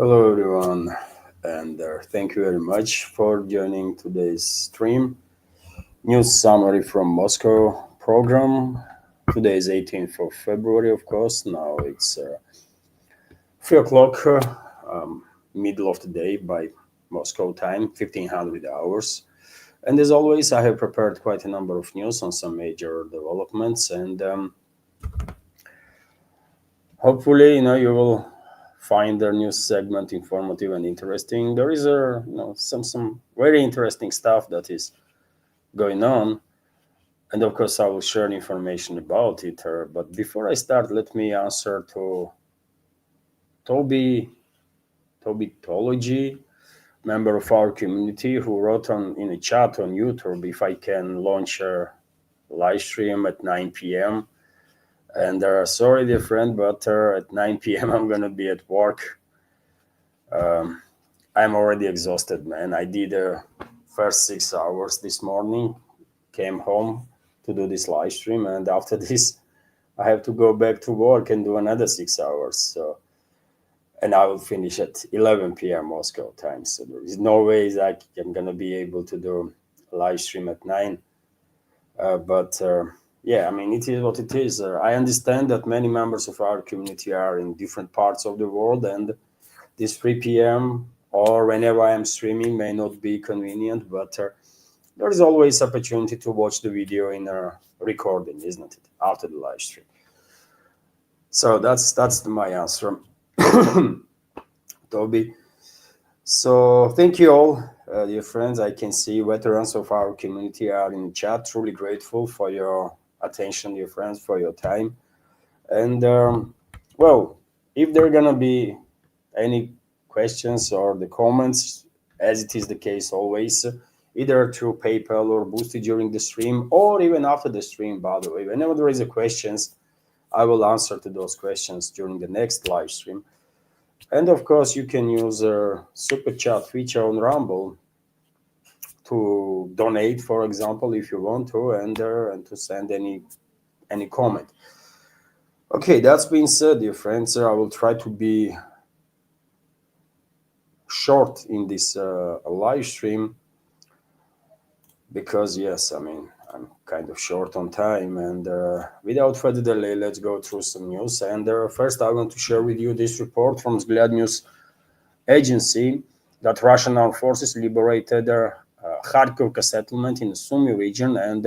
Hello, everyone, and thank you very much for joining today's stream. News summary from Moscow program. Today is 18th of February, of course. Now it's 3 o'clock, middle of the day by Moscow time, 1500 hours. And as always, I have prepared quite a number of news on some major developments, and hopefully, you will find the news segment informative and interesting. There is some very interesting stuff that is going on, and of course, I will share information about it. But before I start, let me answer to Toby Tology, member of our community, who wrote in a chat on YouTube if I can launch a live stream at 9 p.m. And sorry, dear friend, but at 9 p.m. I'm gonna be at work. I'm already exhausted, man. I did the first 6 hours this morning, came home to do this live stream, and after this, I have to go back to work and do another 6 hours. So, and I will finish at 11 p.m. Moscow time. So there is no way that I'm gonna be able to do a live stream at 9. But yeah, I mean, it is what it is. I understand that many members of our community are in different parts of the world, and this 3 p.m. or whenever I am streaming may not be convenient, but there is always opportunity to watch the video in a recording, isn't it? After the live stream. So that's my answer, Toby. So thank you all, dear friends. I can see veterans of our community are in chat. Truly grateful for your attention, dear friends, for your time. And well, if there are gonna be any questions or the comments, as it is the case always, either through PayPal or boosted during the stream, or even after the stream, by the way. Whenever there is a questions, I will answer to those questions during the next live stream. And of course, you can use a super chat feature on Rumble to donate, for example, if you want to, and to send any comment. Okay, that's being said, dear friends, I will try to be short in this live stream because yes, I mean, I'm kind of short on time, and without further delay, let's go through some news. And first, I want to share with you this report from Vzglyad News Agency that Russian armed forces liberated Kharkovka settlement in the Sumy region and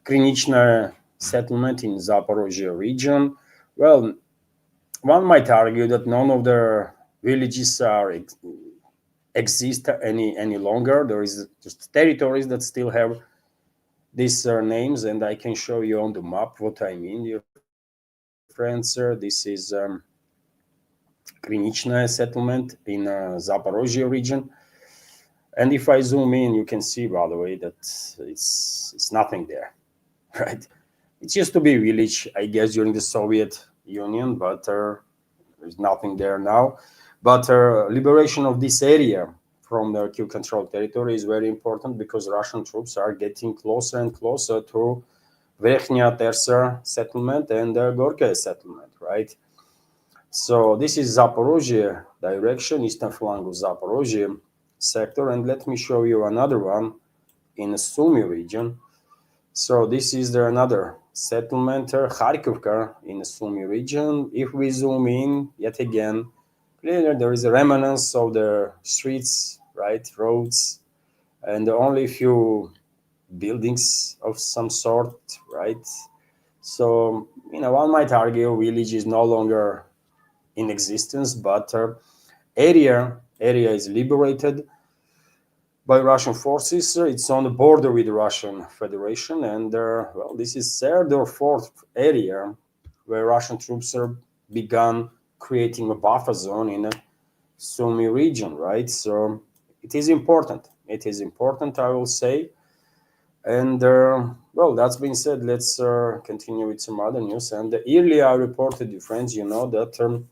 Krinichna settlement in Zaporozhye region. Well, one might argue that none of the villages exist any longer. There is just territories that still have these names, and I can show you on the map what I mean, dear friends. This is Krinichna settlement in Zaporozhye region. And if I zoom in, you can see, by the way, that it's nothing there, right? It used to be a village, I guess, during the Soviet Union, but there's nothing there now. But liberation of this area from the Kiev-controlled territory is very important because Russian troops are getting closer and closer to Verkhnya Tersa settlement and Gorky settlement, right? So this is Zaporozhye direction, eastern flank of Zaporozhye sector, and let me show you another one in the Sumy region. So this is another settlement, Kharkovka in the Sumy region. If we zoom in, yet again, clearly there is a remnants of the streets, right, roads, and only a few buildings of some sort, right? So, one might argue village is no longer in existence, but area is liberated by Russian forces. It's on the border with the Russian Federation, and well, this is third or fourth area where Russian troops begun creating a buffer zone in the Sumy region, right? So it is important. It is important, I will say. And well, that's being said, let's continue with some other news. And earlier I reported, friends, that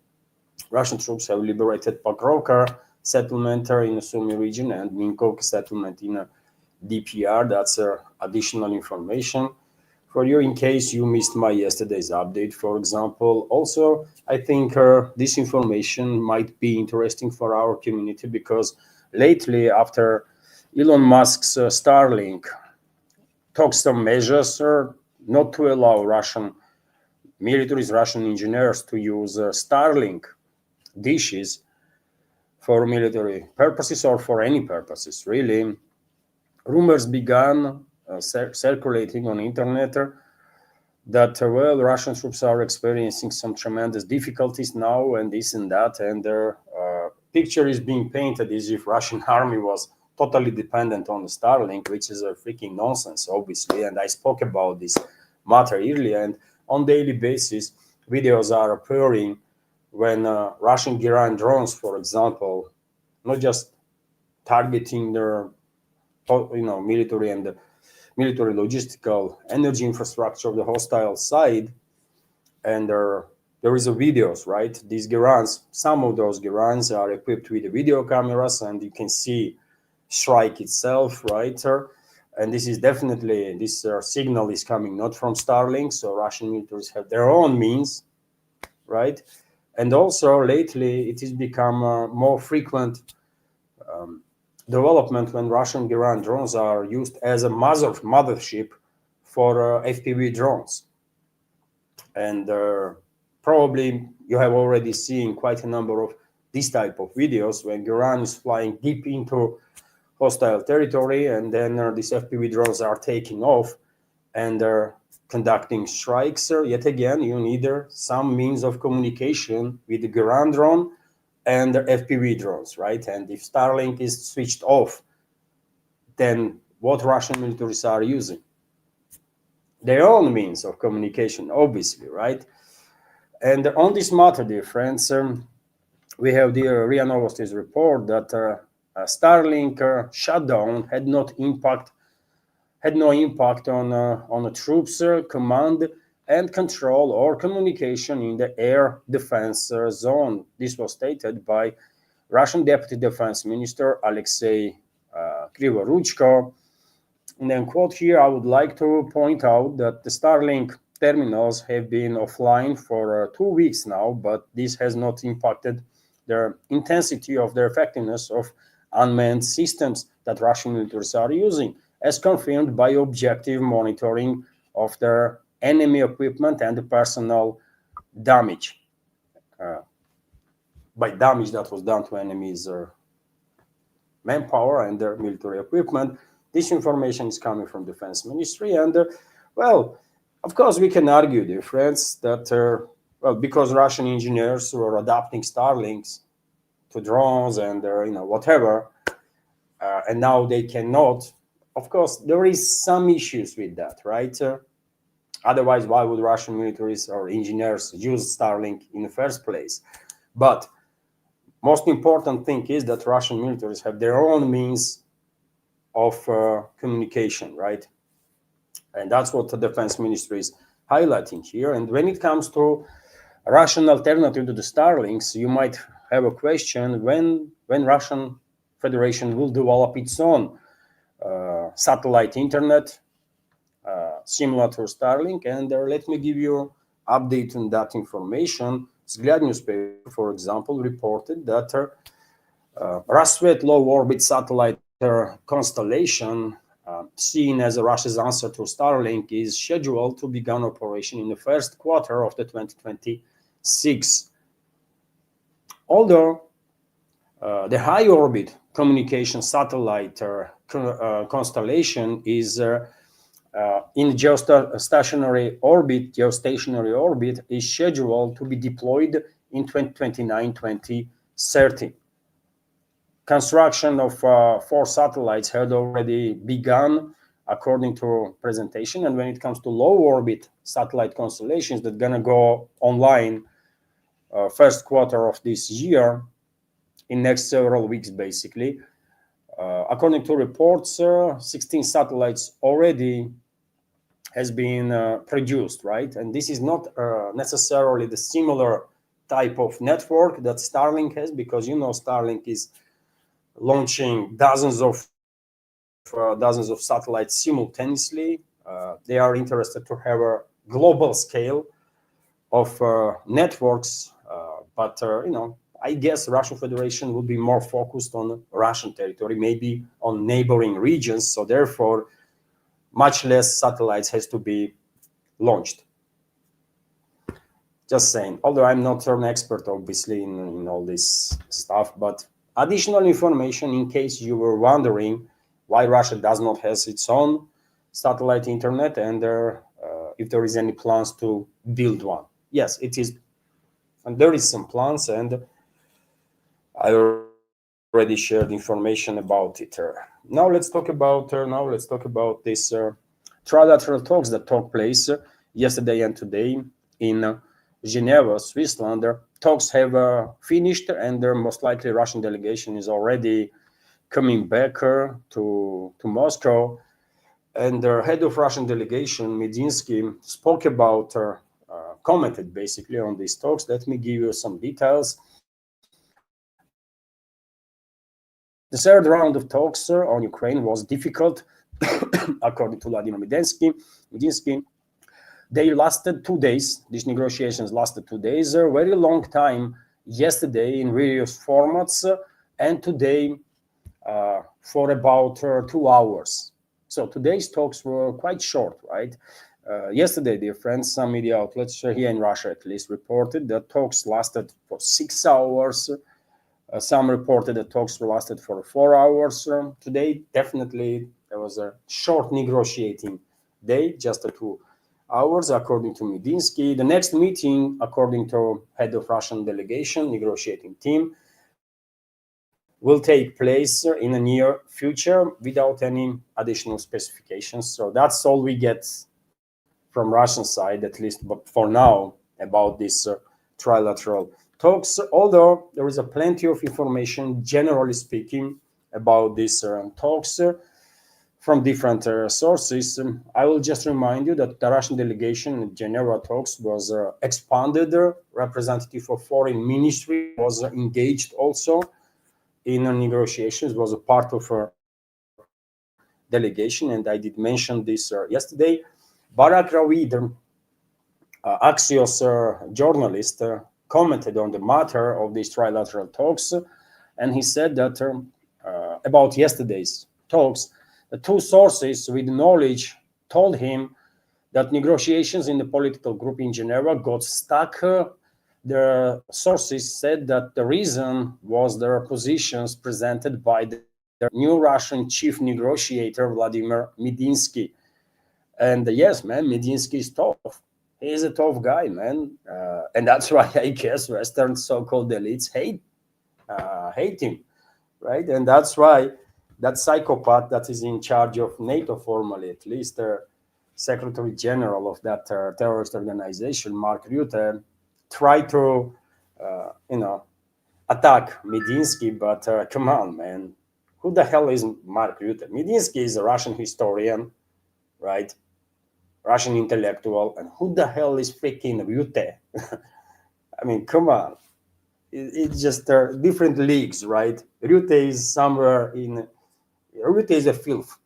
Russian troops have liberated Pokrovka settlement in the Sumy region and Minkovka settlement in DPR. That's additional information for you in case you missed my yesterday's update, for example. Also, I think this information might be interesting for our community because lately, after Elon Musk's Starlink took some measures not to allow Russian militaries, Russian engineers to use Starlink dishes for military purposes or for any purposes, really. Rumors began circulating on internet that, well, Russian troops are experiencing some tremendous difficulties now and this and that, and their picture is being painted as if Russian army was totally dependent on the Starlink, which is a freaking nonsense, obviously, and I spoke about this matter earlier, and on daily basis, videos are appearing when Russian Iran drones, for example, not just targeting their military and the military logistical energy infrastructure of the hostile side, and there is a videos, right? These Gerans, some of those Gerans are equipped with video cameras, and you can see strike itself, right? And this is definitely, this signal is coming not from Starlink, so Russian militaries have their own means, right? And also lately it has become more frequent development when Russian Iran drones are used as a mothership for FPV drones. And probably you have already seen quite a number of this type of videos when Iran is flying deep into hostile territory, and then these FPV drones are taking off and conducting strikes. Yet again, you need some means of communication with the Iran drone and the FPV drones, right? And if Starlink is switched off, then what Russian militaries are using? Their own means of communication, obviously, right? And on this matter, dear friends, we have the RIA Novosti's report that Starlink shutdown had no impact on the troops' command and control or communication in the air defense zone. This was stated by Russian Deputy Defense Minister Alexei Krivoruchko. And then, quote here, I would like to point out that the Starlink terminals have been offline for 2 weeks now, but this has not impacted the intensity of the effectiveness of unmanned systems that Russian militaries are using, as confirmed by objective monitoring of their enemy equipment and the personal damage. By damage that was done to enemies' manpower and their military equipment. This information is coming from Defense Ministry, and well, of course, we can argue, dear friends, that well, because Russian engineers were adapting Starlinks to drones and whatever, and now they cannot. Of course, there is some issues with that, right? Otherwise, why would Russian militaries or engineers use Starlink in the first place? But most important thing is that Russian militaries have their own means of communication, right? And that's what the Defense Ministry is highlighting here. And when it comes to a Russian alternative to the Starlinks, you might have a question when Russian Federation will develop its own satellite internet similar to Starlink. And let me give you update on that information. Vzгляд newspaper, for example, reported that Rassvet low orbit satellite constellation, seen as Russia's answer to Starlink, is scheduled to begin operation in the first quarter of the 2026. Although the high orbit communication satellite constellation is in geostationary orbit is scheduled to be deployed in 2029-2030. Construction of 4 satellites had already begun, according to presentation. And when it comes to low orbit satellite constellations that are gonna go online first quarter of this year, in next several weeks, basically. According to reports, 16 satellites already has been produced, right? And this is not necessarily the similar type of network that Starlink has, because Starlink is launching dozens of satellites simultaneously They are interested to have a global scale of networks, but I guess Russian Federation will be more focused on Russian territory, maybe on neighboring regions. So therefore, much less satellites has to be launched. Just saying. Although I'm not an expert, obviously, in all this stuff, but additional information in case you were wondering why Russia does not have its own satellite internet and if there is any plans to build one. Yes, it is, and there is some plans, and I already shared information about it. Now let's talk about this trilateral talks that took place yesterday and today in Geneva, Switzerland. Talks have finished, and most likely Russian delegation is already coming back to Moscow. And the head of Russian delegation, Medinsky, spoke about, commented basically on these talks. Let me give you some details. The third round of talks on Ukraine was difficult, according to Vladimir Medinsky. They lasted 2 days. These negotiations lasted 2 days, a very long time yesterday in various formats, and today for about 2 hours. So today's talks were quite short, right? Yesterday, dear friends, some media outlets here in Russia at least reported that talks lasted for 6 hours. Some reported that talks lasted for 4 hours. Today, definitely, there was a short negotiating day, just 2 hours, according to Medinsky. The next meeting, according to head of Russian delegation, negotiating team, will take place in the near future without any additional specifications. So that's all we get from Russian side, at least but for now, about this trilateral talks, although there is a plenty of information, generally speaking, about these talks from different sources. I will just remind you that the Russian delegation in Geneva talks was expanded. Representative of foreign ministry was engaged also in negotiations, was a part of a delegation, and I did mention this yesterday. Barak Ravid, Axios journalist, commented on the matter of these trilateral talks, and he said that about yesterday's talks, the two sources with knowledge told him that negotiations in the political group in Geneva got stuck. The sources said that the reason was their positions presented by the new Russian chief negotiator, Vladimir Medinsky. And yes, man, Medinsky is tough. He is a tough guy, man. And that's why I guess Western so-called elites hate him, right? And that's why that psychopath that is in charge of NATO formally, at least, Secretary General of that terrorist organization, Mark Rutte, tried to, attack Medinsky, but come on, man. Who the hell is Mark Rutte? Medinsky is a Russian historian, right? Russian intellectual, and who the hell is freaking Rutte? I mean, come on. It's just different leagues, right? Rutte is somewhere in... Rutte is a filth.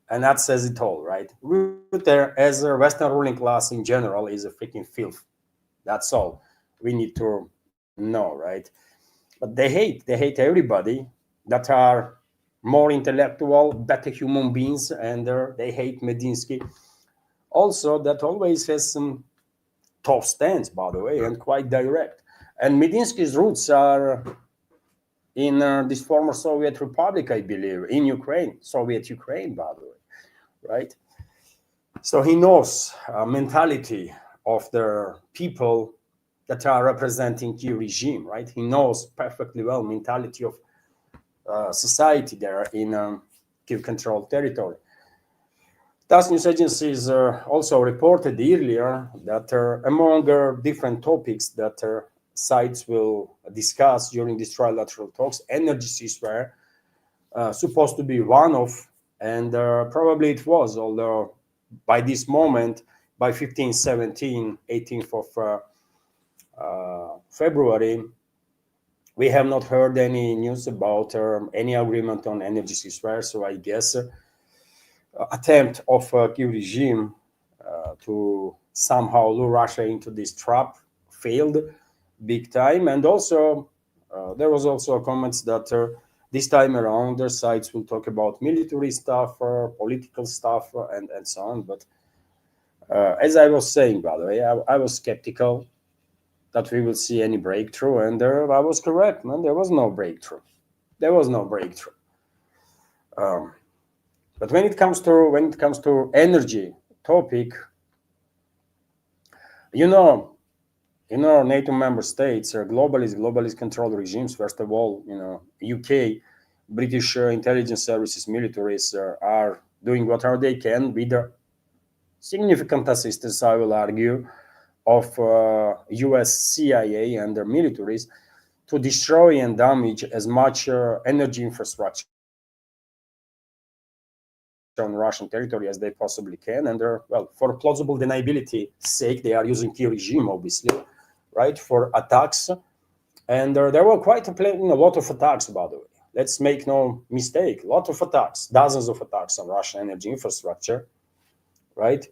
And that says it all, right? Rutte, as a Western ruling class in general, is a freaking filth. That's all we need to know, right? But they hate everybody that are more intellectual, better human beings, and they hate Medinsky. Also, that always has some tough stance, by the way, and quite direct. And Medinsky's roots are in this former Soviet republic, I believe, in Ukraine, Soviet Ukraine, by the way, right? So he knows mentality of the people that are representing Kiev regime, right? He knows perfectly well mentality of society there in Kiev-controlled territory. TASS news agencies also reported earlier that among different topics that sides will discuss during these trilateral talks, energy ceasefire supposed to be one of, and probably it was, although by this moment, by 15, 17, 18th of February, we have not heard any news about any agreement on energy ceasefire. So I guess attempt of Kiev regime to somehow lure Russia into this trap failed big time. And also, there was also comments that this time around their sides will talk about military stuff, political stuff, and so on. But as I was saying, by the way, I was skeptical that we will see any breakthrough, and I was correct, man. There was no breakthrough. There was no breakthrough. But when it comes to energy topic, NATO member states are globalist controlled regimes. First of all, UK, British intelligence services, militaries are doing whatever they can with the significant assistance, I will argue, of US CIA and their militaries to destroy and damage as much energy infrastructure on Russian territory as they possibly can. And for plausible deniability sake, they are using key regime, obviously, right, for attacks. And there were quite a lot of attacks, by the way. Let's make no mistake, a lot of attacks, dozens of attacks on Russian energy infrastructure, right?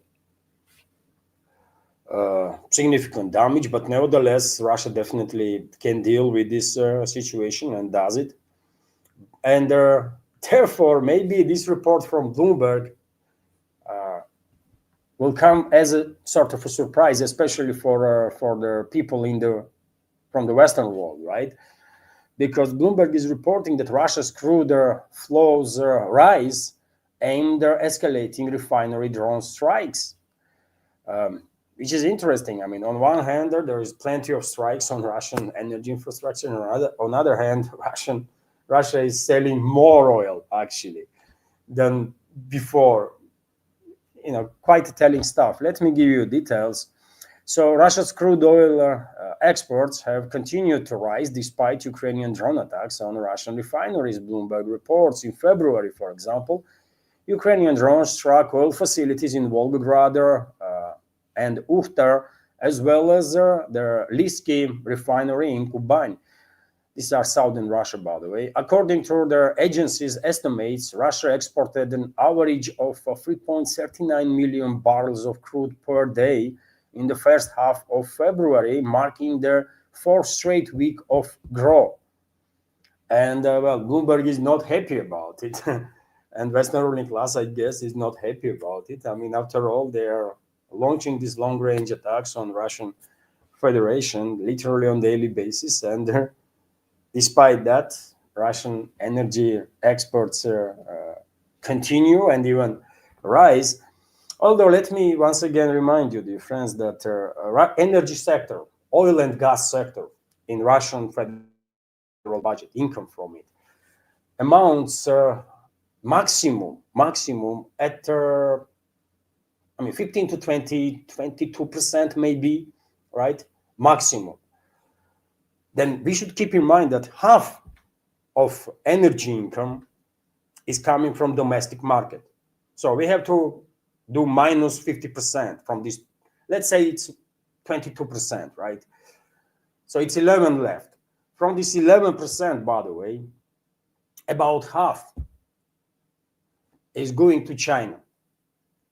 Significant damage, but nevertheless, Russia definitely can deal with this situation and does it. And therefore, maybe this report from Bloomberg will come as a sort of a surprise, especially for the people from the Western world, right? Because Bloomberg is reporting that Russia's crude flows rise and they're escalating refinery drone strikes, which is interesting. I mean, on one hand, there is plenty of strikes on Russian energy infrastructure, and on the other hand, Russia is selling more oil actually than before. Quite telling stuff. Let me give you details. So Russia's crude oil exports have continued to rise despite Ukrainian drone attacks on Russian refineries. Bloomberg reports in February, for example, Ukrainian drones struck oil facilities in Volgograd and Ukhtar, as well as the Lysky refinery in Kuban. These are southern Russia, by the way. According to their agency's estimates, Russia exported an average of 3.39 million barrels of crude per day in the first half of February, marking their fourth straight week of growth. And Bloomberg is not happy about it. And Western ruling class, I guess, is not happy about it. I mean, after all, they are launching these long-range attacks on Russian Federation, literally on daily basis. And despite that, Russian energy exports continue and even rise. Although, let me once again remind you, dear friends, that energy sector, oil and gas sector in Russian federal budget, income from it, amounts maximum at 15 to 20, 22% maybe, right? Maximum. Then we should keep in mind that half of energy income is coming from domestic market. So we have to do minus 50% from this. Let's say it's 22%, right? So it's 11 left. From this 11%, by the way, about half is going to China,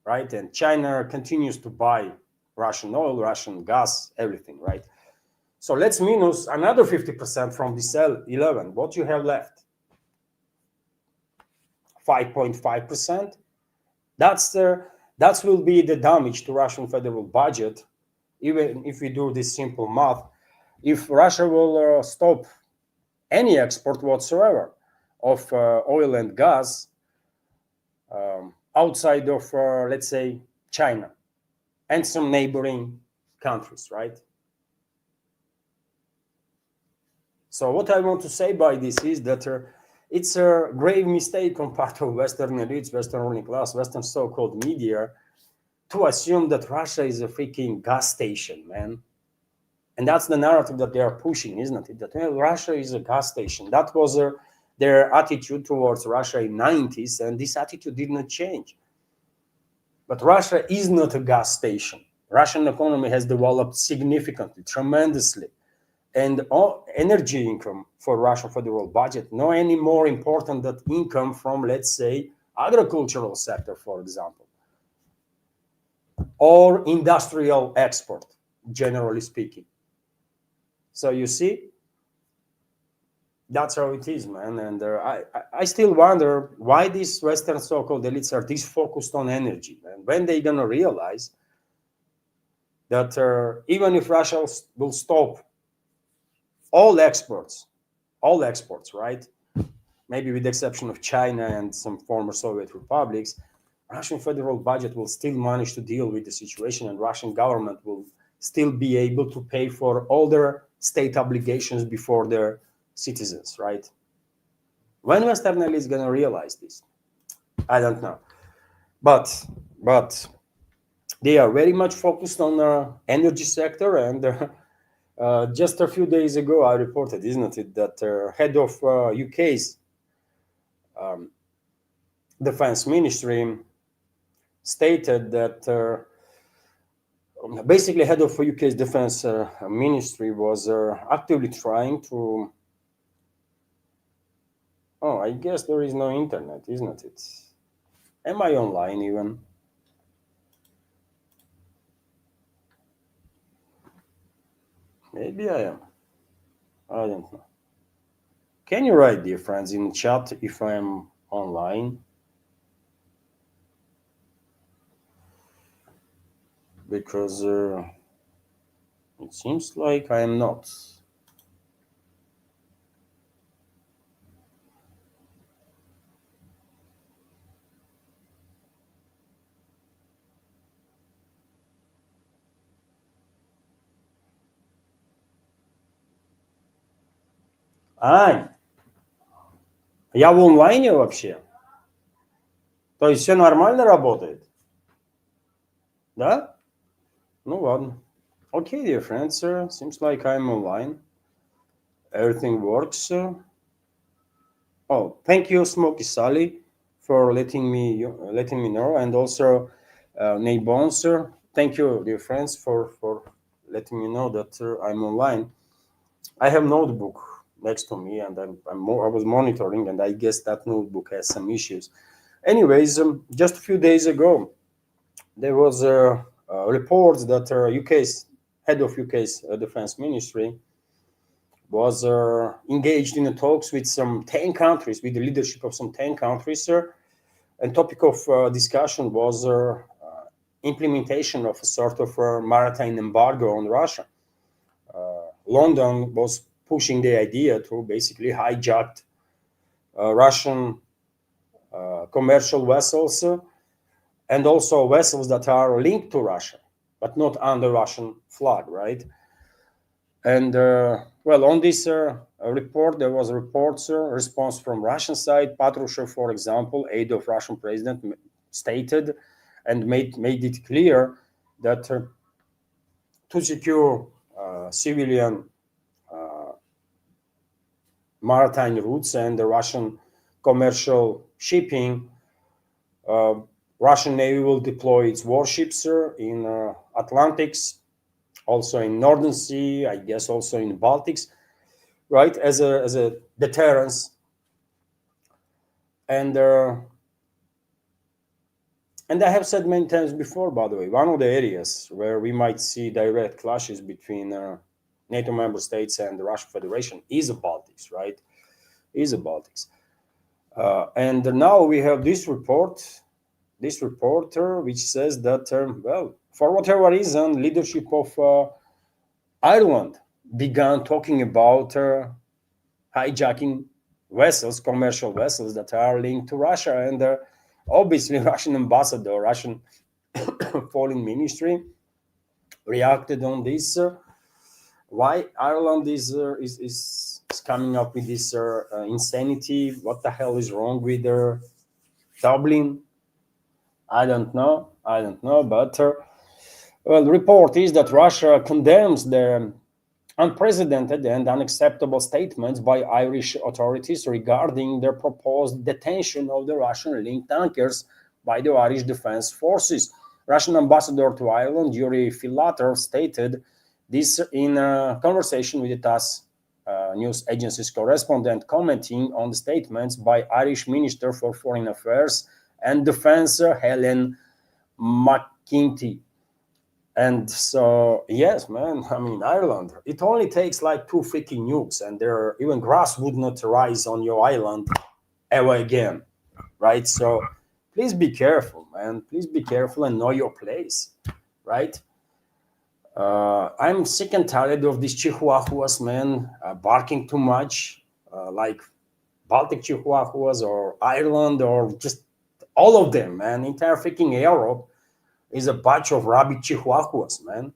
right? And China continues to buy Russian oil, Russian gas, everything, right? So let's minus another 50% from this 11. What you have left? 5.5%. That will be the damage to Russian federal budget, even if we do this simple math. If Russia will stop any export whatsoever of oil and gas outside of, let's say, China and some neighboring countries, right? So what I want to say by this is that it's a grave mistake on part of Western elites, Western ruling class, Western so-called media to assume that Russia is a freaking gas station, man. And that's the narrative that they are pushing, isn't it? That Russia is a gas station. That was their attitude towards Russia in the 90s, and this attitude did not change. But Russia is not a gas station. Russian economy has developed significantly, tremendously. And energy income for Russian federal budget, no any more important than income from, let's say, agricultural sector, for example, or industrial export, generally speaking. So you see, that's how it is, man. And I still wonder why these Western so-called elites are this focused on energy, and when they gonna realize that even if Russia will stop all exports, right? Maybe with the exception of China and some former Soviet republics, Russian federal budget will still manage to deal with the situation, and Russian government will still be able to pay for all their state obligations before their citizens, right? When Western elites gonna realize this, I don't know, but they are very much focused on the energy sector, and just a few days ago I reported, isn't it, that head of UK's defense ministry stated that basically head of UK's defense ministry was actively trying to. Oh, I guess there is no internet, isn't it? Am I online even? Maybe I am. I don't know. Can you write, dear friends, in chat if I am online? Because it seems like I am not. Ань, я в онлайне вообще. То есть все нормально работает? Да? Ну ладно. Okay, dear friends, seems like I'm online. Everything works. Oh, thank you, Smoky Sally, for letting me know, and also Nate Bones. Thank you, dear friends, for letting me know that I'm online. I have notebook next to me, and I was monitoring, and I guess that notebook has some issues. Anyways, just a few days ago, there was a report that UK's head of UK's defense ministry was engaged in the talks with some 10 countries, with the leadership of some 10 countries, and topic of discussion was implementation of a sort of maritime embargo on Russia. London was pushing the idea to basically hijack Russian commercial vessels and also vessels that are linked to Russia, but not under Russian flag, right? And well, on this report, there was a response from Russian side. Patrushev, for example, aide of Russian president, stated and made it clear that to secure civilian maritime routes and the Russian commercial shipping, Russian Navy will deploy its warships in Atlantics, also in Northern Sea, I guess also in Baltics, right, as a deterrence. And I have said many times before, by the way, one of the areas where we might see direct clashes between NATO member states and the Russian Federation is the Baltics, right? Is the Baltics. And now we have this reporter which says that, well, for whatever reason, leadership of Ireland began talking about hijacking vessels, commercial vessels that are linked to Russia. And obviously, Russian ambassador, Russian foreign ministry reacted on this. Why Ireland is coming up with this insanity? What the hell is wrong with Dublin? I don't know, but well, the report is that Russia condemns the unprecedented and unacceptable statements by Irish authorities regarding their proposed detention of the Russian-linked tankers by the Irish Defence Forces. Russian ambassador to Ireland, Yuri Filatov, stated this in a conversation with the TASS news agency's correspondent, commenting on the statements by Irish Minister for Foreign Affairs and defense Helen McKinty. And so, yes, man, I mean, Ireland, it only takes like 2 freaking nukes, and there even grass would not rise on your island ever again, right? So please be careful, man. Please be careful and know your place, right? I'm sick and tired of these chihuahuas, man, barking too much, like Baltic chihuahuas or Ireland or just all of them, man. Entire freaking Europe is a bunch of rabid chihuahuas, man.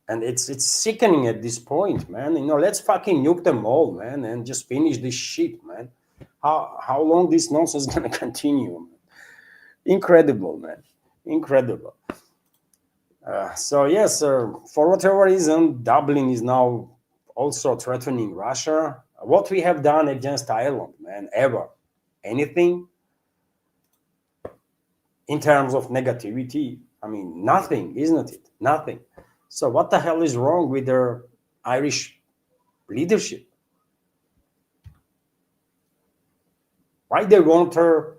And it's sickening at this point, man. You know, let's fucking nuke them all, man, and just finish this shit, man. How long this nonsense is gonna continue? Man? Incredible, man. Incredible. So yes, for whatever reason, Dublin is now also threatening Russia. What we have done against Ireland, man, ever? Anything in terms of negativity? I mean, nothing, isn't it? Nothing. So what the hell is wrong with their Irish leadership? Why they want her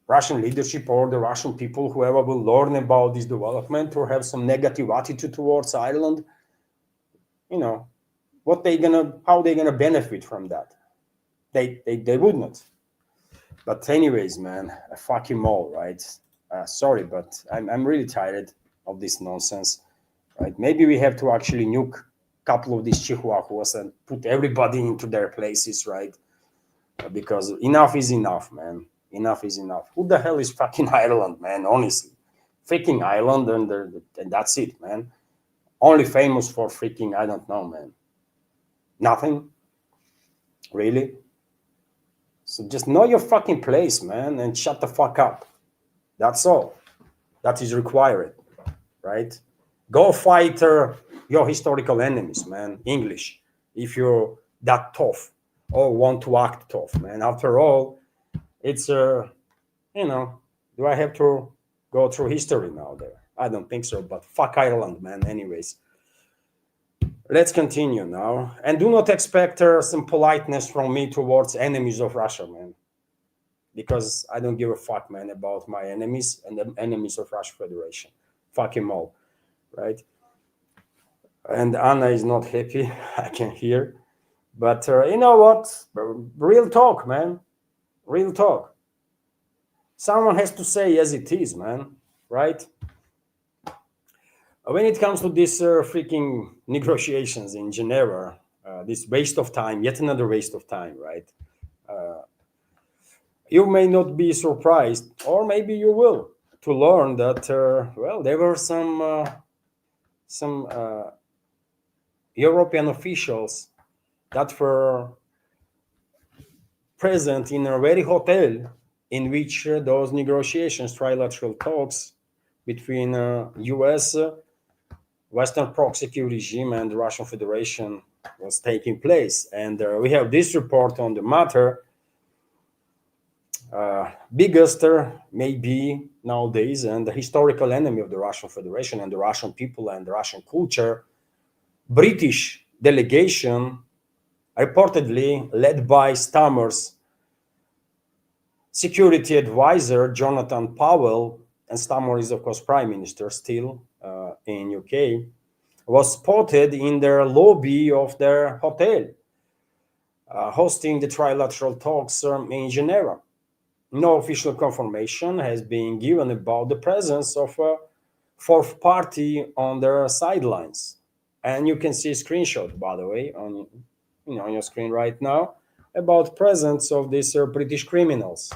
Russian leadership or the Russian people, whoever will learn about this development, to have some negative attitude towards Ireland? You know, how they gonna benefit from that? They would not. But anyways, man, fuck him all, right? Sorry, but I'm really tired of this nonsense, right? Maybe we have to actually nuke a couple of these chihuahuas and put everybody into their places, right? Because enough is enough, man. Enough is enough. Who the hell is fucking Ireland, man? Honestly, freaking Ireland, and that's it, man. Only famous for freaking, I don't know, man. Nothing, really. So just know your fucking place, man, and shut the fuck up. That's all. That is required, right? Go fight your historical enemies, man. English, if you're that tough or want to act tough, man. After all, it's you know, do I have to go through history now there? I don't think so, but fuck Ireland, man. Anyways, let's continue now. And do not expect some politeness from me towards enemies of Russia, man. Because I don't give a fuck, man, about my enemies and the enemies of Russian Federation. Fuck them all, right? And Anna is not happy, I can hear. But you know what? Real talk, man. Real talk. Someone has to say as it is, man, right? When it comes to these freaking negotiations in Geneva, this waste of time, yet another waste of time, right? You may not be surprised, or maybe you will, to learn that well, there were some European officials that were present in a very hotel in which those negotiations, trilateral talks between U.S. Western proxy regime and the Russian Federation was taking place, and we have this report on the matter. Biggest maybe nowadays and the historical enemy of the Russian Federation and the Russian people and the Russian culture, British delegation, reportedly led by Stammer's security advisor Jonathan Powell, and Stammer is of course prime minister still in UK, was spotted in their lobby of their hotel, hosting the trilateral talks in Geneva. No official confirmation has been given about the presence of a fourth party on their sidelines. And you can see a screenshot, by the way, on your screen right now, about presence of these British criminals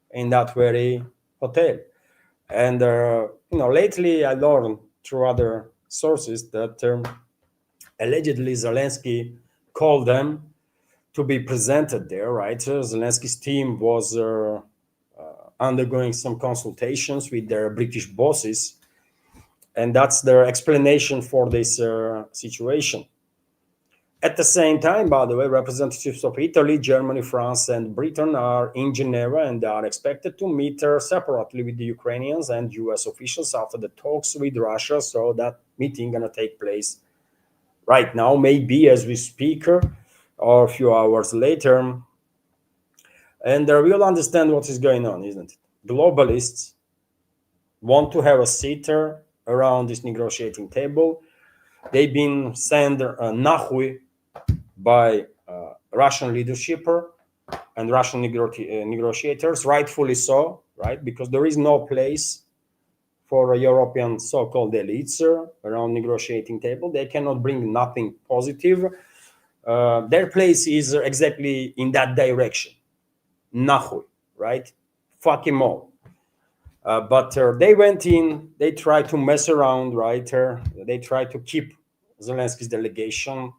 in that very hotel. And lately I learned through other sources that allegedly Zelensky called them to be presented there, right? Zelensky's team was undergoing some consultations with their British bosses, and that's their explanation for this situation. At the same time, by the way, representatives of Italy, Germany, France, and Britain are in Geneva, and they are expected to meet separately with the Ukrainians and US officials after the talks with Russia. So that meeting gonna take place right now, maybe as we speak, or a few hours later. And we'll understand what is going on, isn't it? Globalists want to have a seat around this negotiating table. They've been sent nahui by Russian leadership and Russian negotiators, rightfully so, right? Because there is no place for European so-called elites around negotiating table. They cannot bring nothing positive. Their place is exactly in that direction. Nahui, right? Fuck him all. But they went in, they tried to mess around, right? They tried to keep Zelensky's delegation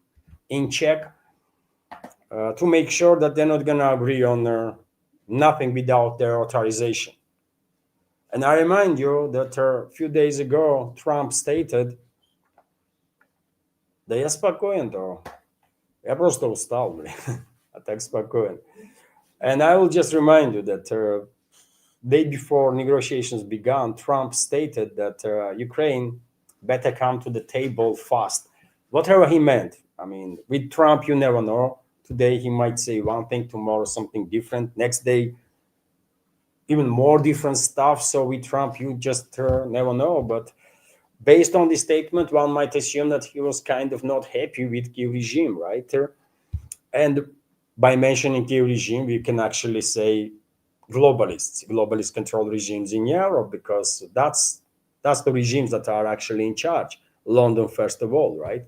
in check to make sure that they're not going to agree on nothing without their authorization. And I remind you that a few days ago, Trump stated да я спокоен, то я просто устал, блин, а так спокоен. And I will just remind you that day before negotiations began, Trump stated that Ukraine better come to the table fast. Whatever he meant. I mean, with Trump, you never know. Today he might say one thing, tomorrow something different. Next day, even more different stuff. So with Trump, you just never know. But based on this statement, one might assume that he was kind of not happy with Kyiv regime, right? And by mentioning Kyiv regime, we can actually say globalist control regimes in Europe, because that's the regimes that are actually in charge. London, first of all, right?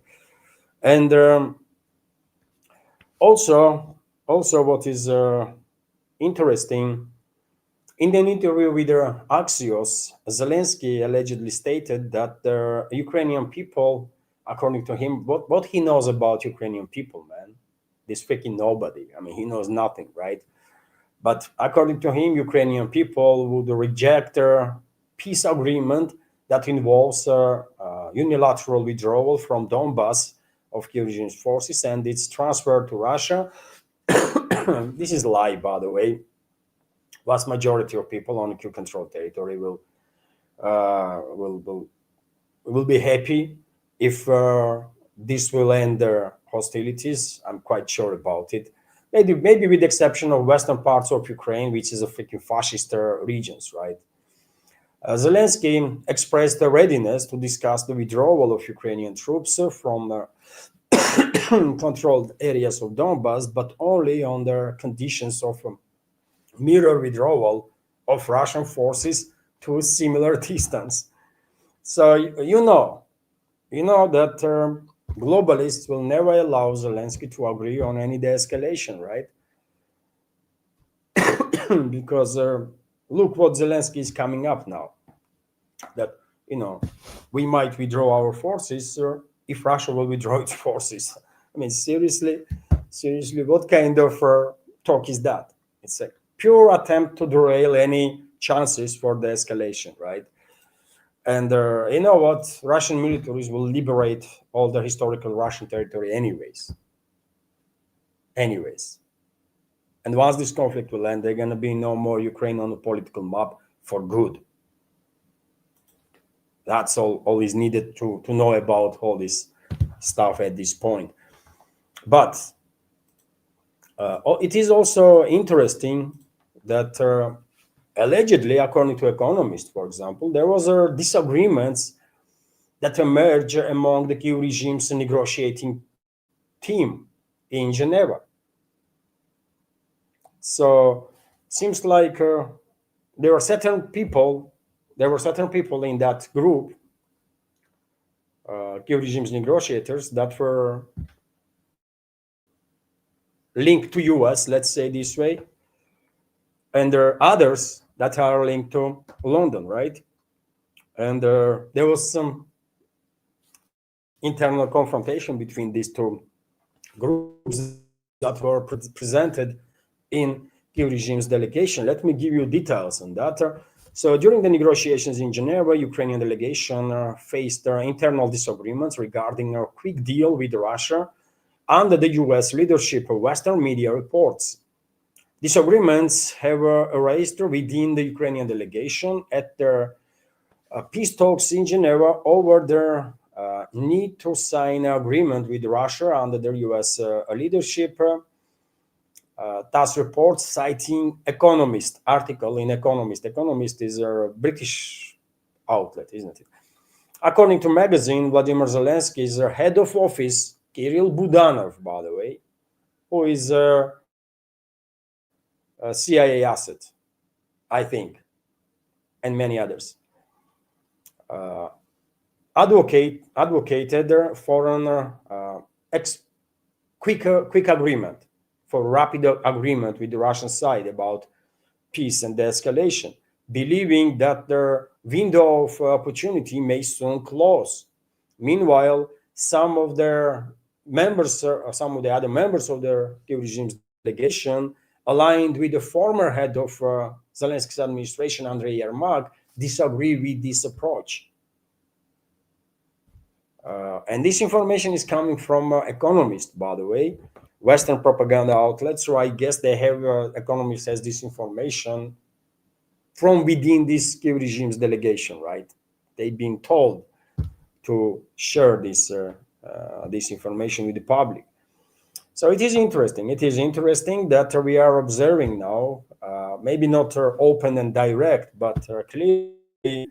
And also what is interesting, in an interview with Axios, Zelensky allegedly stated that the Ukrainian people, according to him, what he knows about Ukrainian people, man, this freaking nobody. I mean, he knows nothing, right? But according to him, Ukrainian people would reject a peace agreement that involves unilateral withdrawal from Donbass of Kyiv regime's forces and its transfer to Russia. This is a lie, by the way. Vast majority of people on Kyiv controlled territory will be happy if this will end their hostilities. I'm quite sure about it. Maybe with the exception of western parts of Ukraine, which is a freaking fascist regions, right? Zelensky expressed a readiness to discuss the withdrawal of Ukrainian troops from controlled areas of Donbass, but only on the conditions of mirror withdrawal of Russian forces to a similar distance. So you know that globalists will never allow Zelensky to agree on any de-escalation, right? Because look what Zelensky is coming up now. That we might withdraw our forces if Russia will withdraw its forces. I mean, seriously, what kind of talk is that? It's a pure attempt to derail any chances for the escalation, right? And you know what? Russian militaries will liberate all the historical Russian territory anyways. And once this conflict will end, there's going to be no more Ukraine on the political map for good. That's all is needed to know about all this stuff at this point. But it is also interesting that allegedly, according to economists, for example, there was disagreements that emerged among the Kyiv regime's negotiating team in Geneva. So seems like there were certain people in that group, Kyiv regime's negotiators, that were linked to US, let's say this way, and there are others that are linked to London, right? And there was some internal confrontation between these two groups that were presented in Kyiv regime's delegation. Let me give you details on that. So during the negotiations in Geneva, Ukrainian delegation faced internal disagreements regarding a quick deal with Russia under the US leadership of Western media reports. Disagreements have arisen within the Ukrainian delegation at their peace talks in Geneva over their need to sign an agreement with Russia under their US leadership TASS report citing Economist article in Economist. Economist is a British outlet, isn't it? According to magazine, Vladimir Zelensky's head of office, Kirill Budanov, by the way, who is a CIA asset, I think, and many others, uh, advocated for an quick agreement, for rapid agreement with the Russian side about peace and de-escalation, believing that their window of opportunity may soon close. Meanwhile, some of their members, or some of the other members of the Kiev regime's delegation, aligned with the former head of Zelensky's administration, Andrei Yermak, disagree with this approach. And this information is coming from Economist, by the way, Western propaganda outlets. So I guess they have Economist has this information from within this Kiev regime's delegation, right? They've been told to share this information with the public. So it is interesting. It is interesting that we are observing now, maybe not open and direct, but clearly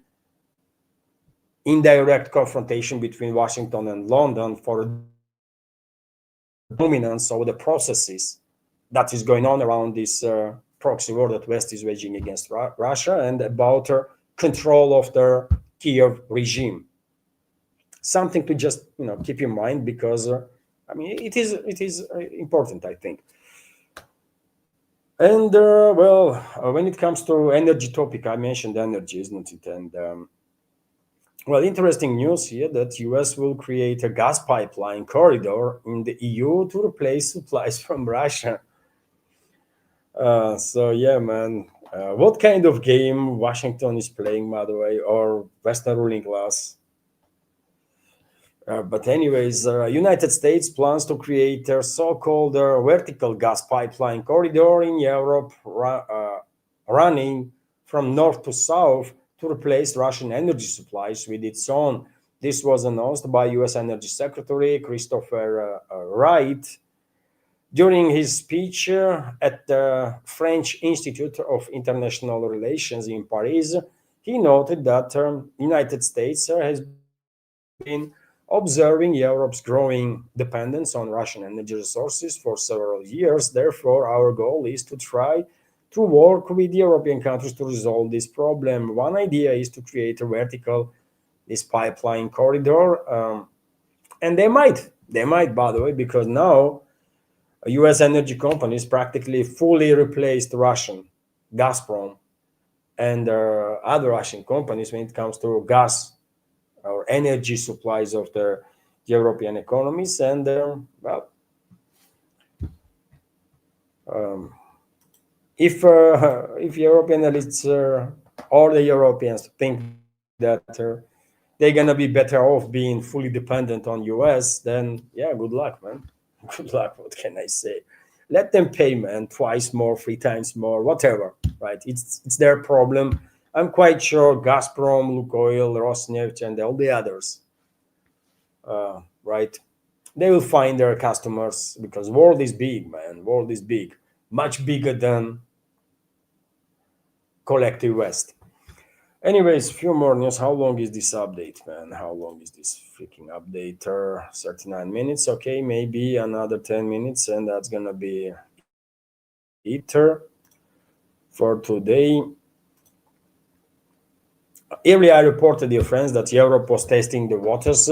indirect confrontation between Washington and London for dominance over the processes that is going on around this proxy war that West is waging against Russia, and about control of the Kiev regime. Something to just keep in mind, because I mean it is important, I think. And when it comes to energy topic, I mentioned energy, isn't it? And well, interesting news here that US will create a gas pipeline corridor in the EU to replace supplies from Russia. So yeah, man, what kind of game Washington is playing, by the way, or Western ruling class? But anyways, United States plans to create a so-called vertical gas pipeline corridor in Europe, running from north to south to replace Russian energy supplies with its own. This was announced by U.S. Energy Secretary Christopher Wright during his speech at the French Institute of International Relations in Paris. He noted that United States has been observing Europe's growing dependence on Russian energy resources for several years. Therefore, our goal is to try to work with European countries to resolve this problem. One idea is to create a vertical, this pipeline corridor, and they might, by the way, because now U.S. energy companies practically fully replaced Russian Gazprom and other Russian companies when it comes to gas or energy supplies of the European economies. And if European elites or the Europeans think that they're gonna be better off being fully dependent on US, then yeah, good luck, man. Good luck. What can I say? Let them pay, man, twice more, three times more, whatever. Right? It's their problem. I'm quite sure Gazprom, Lukoil, Rosneft, and all the others, right? They will find their customers, because world is big, man. World is big, much bigger than collective West. Anyways, few more news. How long is this update, man? How long is this freaking update? 39 minutes. Okay, maybe another 10 minutes, and that's gonna be it for today. Earlier, I reported, dear friends, that Europe was testing the waters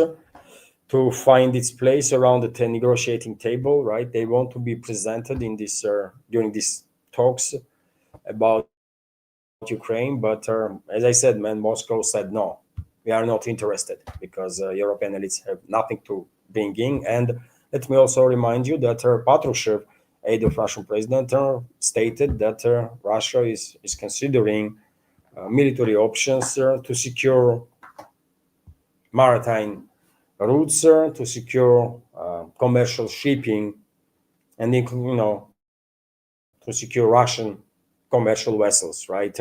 to find its place around the negotiating table. Right? They want to be presented in this during these talks about Ukraine, but as I said, man, Moscow said no, we are not interested, because European elites have nothing to bring in. And let me also remind you that Patrushev, aide of Russian president, stated that Russia is considering military options to secure maritime routes, to secure commercial shipping, and to secure Russian commercial vessels, right?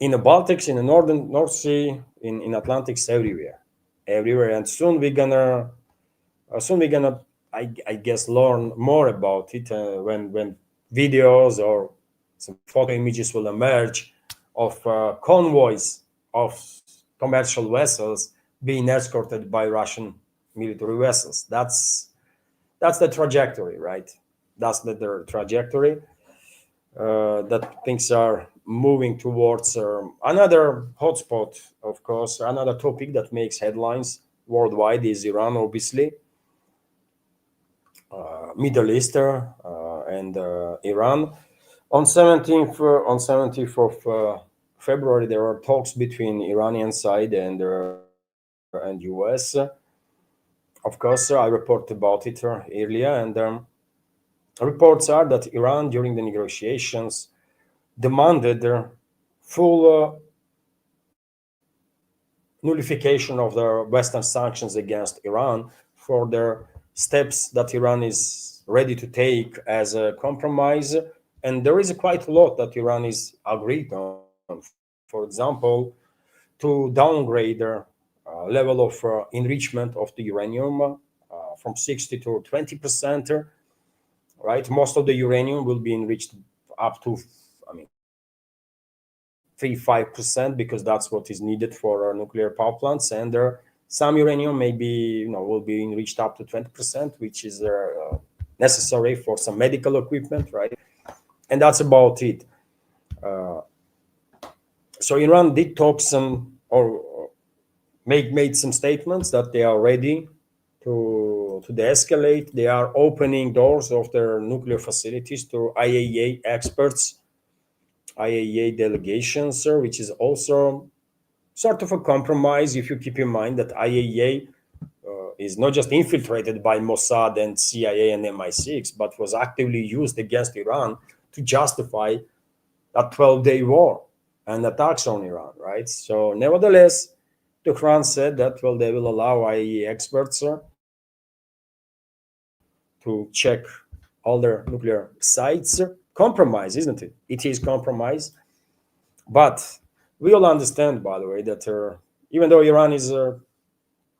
In the Baltics, in the North Sea, in Atlantics, everywhere, and soon we're gonna I guess learn more about it when videos or some photo images will emerge of convoys of commercial vessels being escorted by Russian military vessels. That's the trajectory, right? That's the trajectory that things are moving towards. Another hotspot, of course, another topic that makes headlines worldwide is Iran, obviously. Middle East and Iran. On 17th of February, there are talks between Iranian side and US. Of course, I reported about it earlier, and reports are that Iran, during the negotiations, demanded full nullification of the Western sanctions against Iran for their steps that Iran is ready to take as a compromise. And there is quite a lot that Iran is agreed on. For example, to downgrade their level of enrichment of the uranium from 60 to 20%. Right, most of the uranium will be enriched up to, I mean, 3-5% because that's what is needed for our nuclear power plants, and some uranium maybe will be enriched up to 20%, which is necessary for some medical equipment, right? And that's about it. So Iran did talk some or made some statements that they are ready to de-escalate. They are opening doors of their nuclear facilities to IAEA experts, IAEA delegations, which is also sort of a compromise if you keep in mind that IAEA is not just infiltrated by Mossad and CIA and MI6, but was actively used against Iran to justify that 12-day war and attacks on Iran, right? So nevertheless, Tehran said that, well, they will allow IAEA experts to check all their nuclear sites. Compromise, isn't it? It is compromise. But we all understand, by the way, that even though Iran is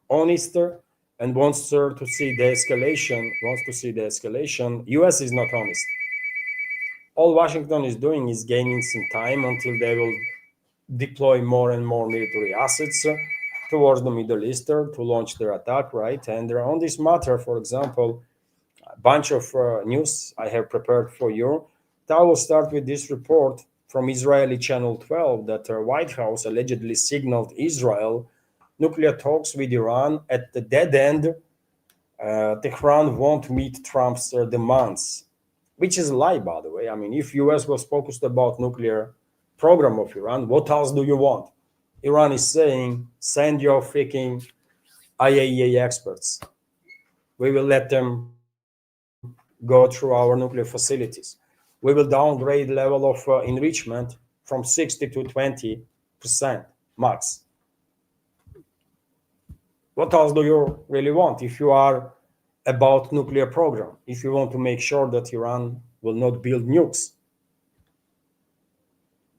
honest and wants to see the escalation, US is not honest. All Washington is doing is gaining some time until they will deploy more and more military assets towards the Middle East to launch their attack, right? And on this matter, for example, a bunch of news I have prepared for you. I will start with this report from Israeli Channel 12 that the White House allegedly signaled Israel nuclear talks with Iran at the dead end. Tehran won't meet Trump's demands, which is a lie, by the way. I mean, if US was focused about nuclear program of Iran, what else do you want? Iran is saying, send your freaking IAEA experts. We will let them go through our nuclear facilities. We will downgrade level of enrichment from 60 to 20% max. What else do you really want if you are about nuclear program, if you want to make sure that Iran will not build nukes?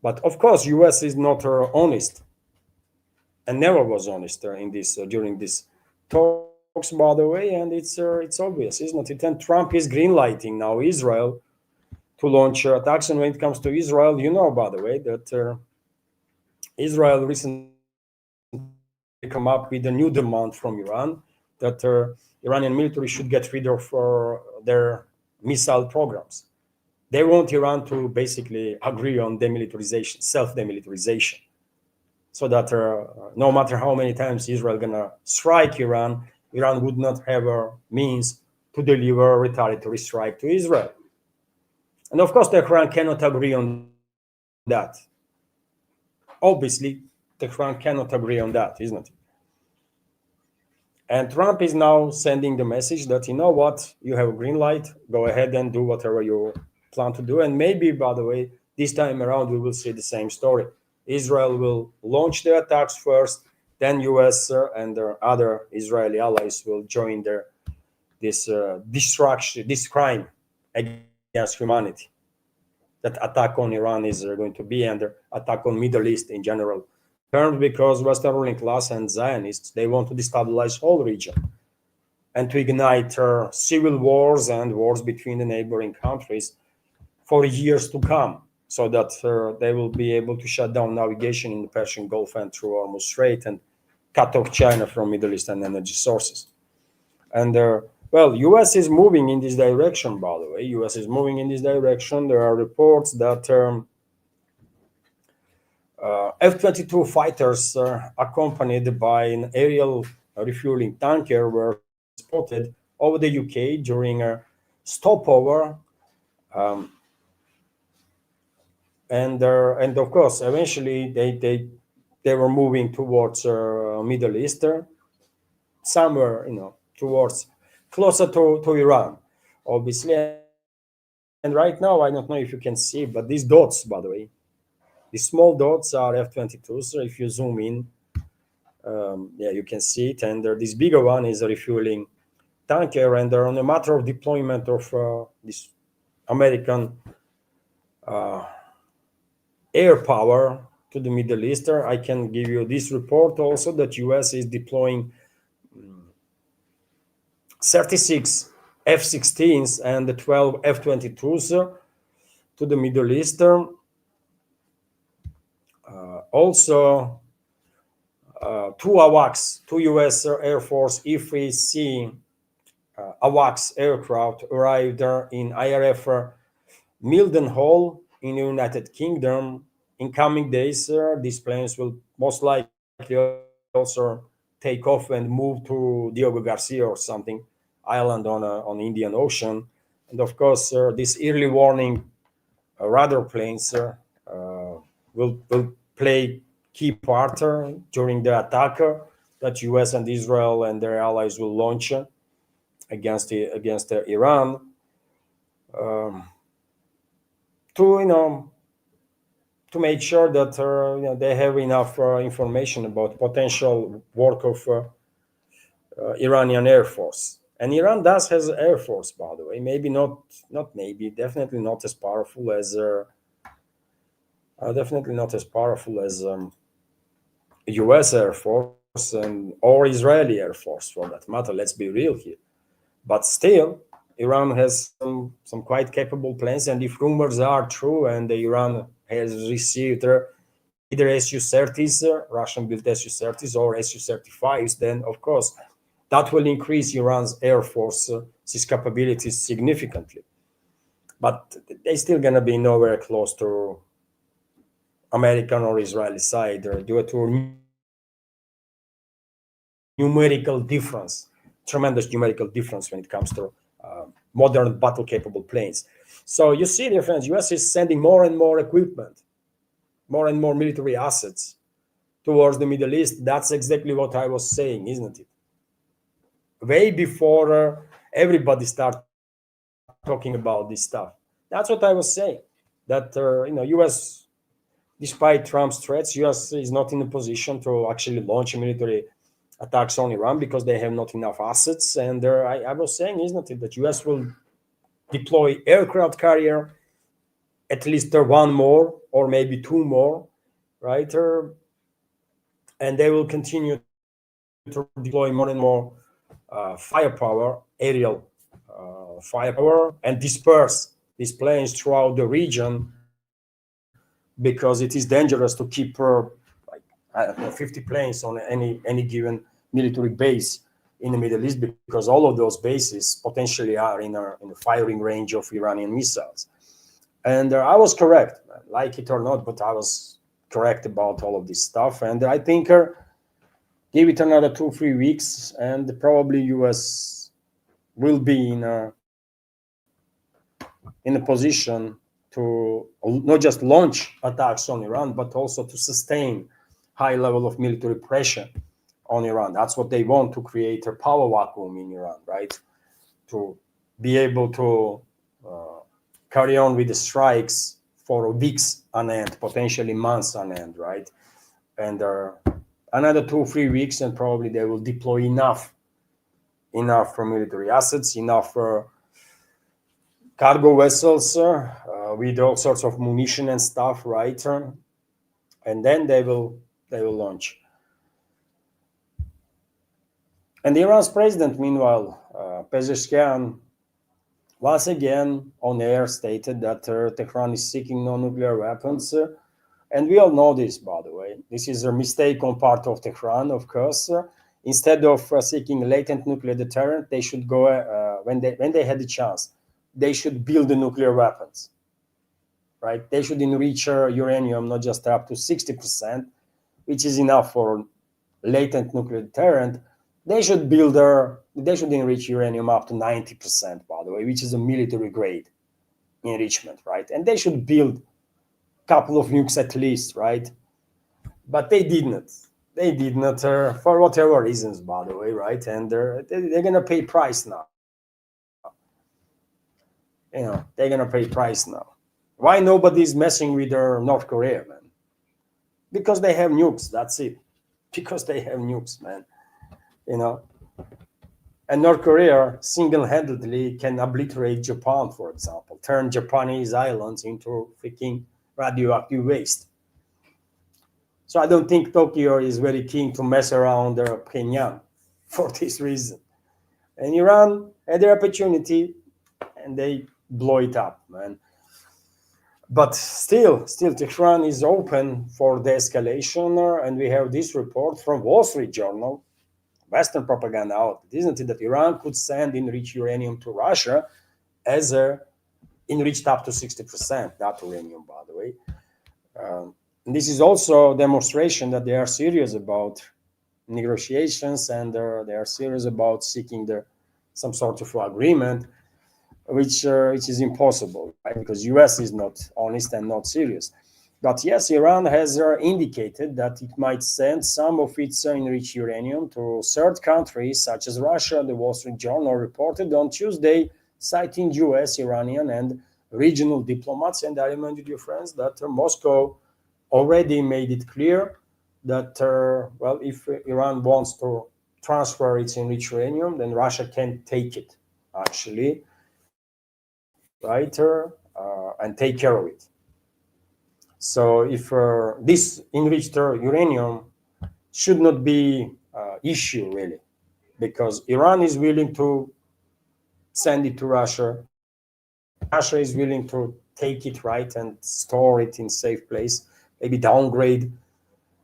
But of course, US is not honest and never was honest in this during this talks, by the way, and it's obvious, isn't it? And Trump is greenlighting now Israel to launch attacks. And when it comes to Israel, by the way, that Israel recently come up with a new demand from Iran that Iranian military should get rid of their missile programs. They want Iran to basically agree on demilitarization, self-demilitarization, so that no matter how many times Israel gonna strike Iran, Iran would not have a means to deliver a retaliatory strike to Israel. And of course, Tehran cannot agree on that. Obviously, Tehran cannot agree on that, isn't it? And Trump is now sending the message that, you know what, you have a green light, go ahead and do whatever you plan to do. And maybe, by the way, this time around, we will see the same story. Israel will launch their attacks first, then US and their other Israeli allies will join this destruction, this crime against humanity that attack on Iran is going to be, and the attack on Middle East in general terms, because Western ruling class and Zionists, they want to destabilize whole region. and to ignite civil wars and wars between the neighboring countries for years to come, so that they will be able to shut down navigation in the Persian Gulf and through Hormuz Strait and cut off China from Middle Eastern energy sources. And well, U.S. is moving in this direction. By the way, U.S. is moving in this direction. There are reports that F-22 fighters, accompanied by an aerial refueling tanker, were spotted over the UK during a stopover, and of course, eventually they were moving towards Middle East, somewhere towards closer to Iran, obviously. And right now, I don't know if you can see, but these dots, by the way, these small dots are F-22s. So if you zoom in, yeah, you can see it. And this bigger one is a refueling tanker. And on a matter of deployment of this American air power to the Middle East, I can give you this report also that US is deploying 36 F-16s and 12 F-22s to the Middle East. Also, two AWACS, two US Air Force E-3C AWACS aircraft arrived in IRF Mildenhall in the United Kingdom. In coming days, these planes will most likely also take off and move to Diogo Garcia or something island on the Indian Ocean. And of course, these early warning radar planes will play key part during the attack that US and Israel and their allies will launch against Iran, to make sure that they have enough information about potential work of Iranian Air Force. And Iran does has Air Force, by the way. Maybe not maybe, definitely not as powerful as U.S. Air Force or Israeli Air Force, for that matter. Let's be real here. But still, Iran has some quite capable planes, and if rumors are true, and Iran has received either Su-30s, Russian-built Su-30s, or Su-35s, then of course that will increase Iran's Air Force's capabilities significantly. But they're still going to be nowhere close to American or Israeli side due to numerical difference, tremendous numerical difference when it comes to modern battle-capable planes. So you see, dear friends, U.S. is sending more and more equipment, more and more military assets towards the Middle East. That's exactly what I was saying, isn't it? Way before everybody started talking about this stuff. That's what I was saying. That U.S., despite Trump's threats, U.S. is not in a position to actually launch military attacks on Iran because they have not enough assets. And I was saying, isn't it, that U.S. will deploy aircraft carrier, at least one more or maybe two more, right? And they will continue to deploy more and more firepower, aerial firepower, and disperse these planes throughout the region, because it is dangerous to keep 50 planes on any given military base in the Middle East, because all of those bases potentially are in a firing range of Iranian missiles. And I was correct, like it or not, but I was correct about all of this stuff. And I think give it another 2-3 weeks, and probably US will be in a position to not just launch attacks on Iran, but also to sustain high level of military pressure on Iran. That's what they want, to create a power vacuum in Iran, right? To be able to carry on with the strikes for weeks on end, potentially months on end, right? And another 2-3 weeks, and probably they will deploy enough for military assets, enough for cargo vessels with all sorts of munition and stuff, right? And then they will launch. And Iran's president, meanwhile, Pezeshkian once again on air stated that Tehran is seeking non-nuclear weapons. And we all know this, by the way. This is a mistake on part of Tehran, of course. Instead of seeking latent nuclear deterrent, they should go, when they had the chance, they should build the nuclear weapons, right? They should enrich uranium not just up to 60%, which is enough for latent nuclear deterrent. They should enrich uranium up to 90%, by the way, which is a military grade enrichment, right? And they should build a couple of nukes at least, right? But they did not. They did not, for whatever reasons, by the way, right? And they're going to pay price now. They're going to pay price now. Why nobody's messing with North Korea, man? Because they have nukes, that's it. Because they have nukes, man. And North Korea single-handedly can obliterate Japan, for example, turn Japanese islands into freaking radioactive waste. So I don't think Tokyo is very keen to mess around Pyongyang for this reason. And Iran had their opportunity and they blow it up, man. But still Tehran is open for de-escalation. And we have this report from Wall Street Journal, Western propaganda out, isn't it, that Iran could send enriched uranium to Russia as enriched up to 60%, that uranium, by the way. And this is also a demonstration that they are serious about negotiations and they are serious about seeking some sort of agreement, which is impossible, right? Because US is not honest and not serious. But yes, Iran has indicated that it might send some of its enriched uranium to third countries such as Russia. The Wall Street Journal reported on Tuesday, citing US, Iranian, and regional diplomats. And I remind you, dear friends, that Moscow already made it clear that, if Iran wants to transfer its enriched uranium, then Russia can take it, actually, right, and take care of it. So if this enriched uranium should not be an issue, really, because Iran is willing to send it to Russia. Russia is willing to take it, right, and store it in safe place, maybe downgrade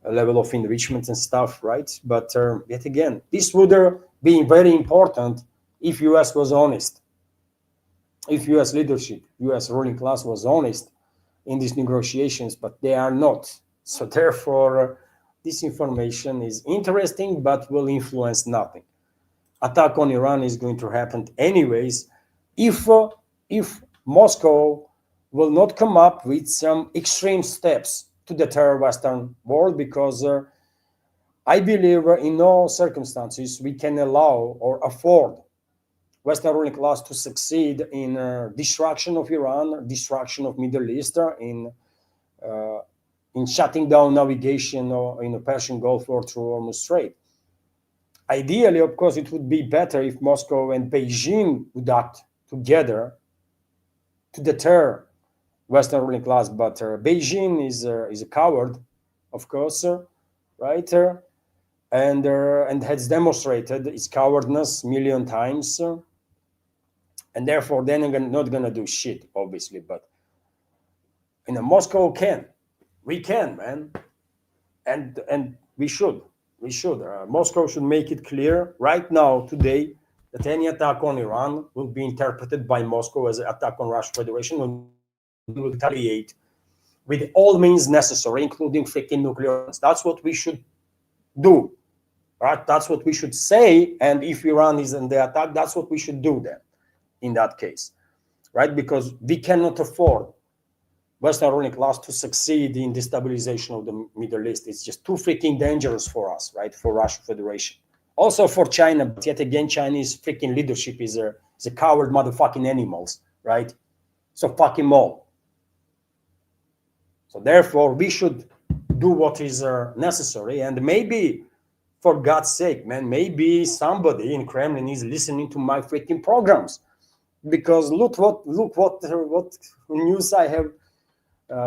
a level of enrichment and stuff, right? But yet again, this would be very important if US was honest, if US leadership, US ruling class was honest in these negotiations, but they are not. So therefore, this information is interesting, but will influence nothing. Attack on Iran is going to happen anyways if Moscow will not come up with some extreme steps to deter Western world, because I believe in no circumstances we can allow or afford Western ruling class to succeed in destruction of Iran, destruction of Middle East, in shutting down navigation in the Persian Gulf or through Hormuz Strait. Ideally, of course, it would be better if Moscow and Beijing would act together to deter Western ruling class, but Beijing is a coward, of course, right? And has demonstrated its cowardness a million times, and therefore they're not gonna do shit, obviously. But Moscow we can, man, and we should. Moscow should make it clear right now, today, that any attack on Iran will be interpreted by Moscow as an attack on Russian Federation, and will retaliate with all means necessary, including freaking nuclear weapons. That's what we should do, right? That's what we should say. And if Iran is in the attack, that's what we should do then, in that case, right? Because we cannot afford Western ruling class to succeed in destabilization of the Middle East. It's just too freaking dangerous for us, right? For Russian Federation. Also for China, but yet again, Chinese freaking leadership is a coward motherfucking animals, right? So fuck them all. So therefore, we should do what is necessary. And maybe, for God's sake, man, maybe somebody in Kremlin is listening to my freaking programs, because look what news I have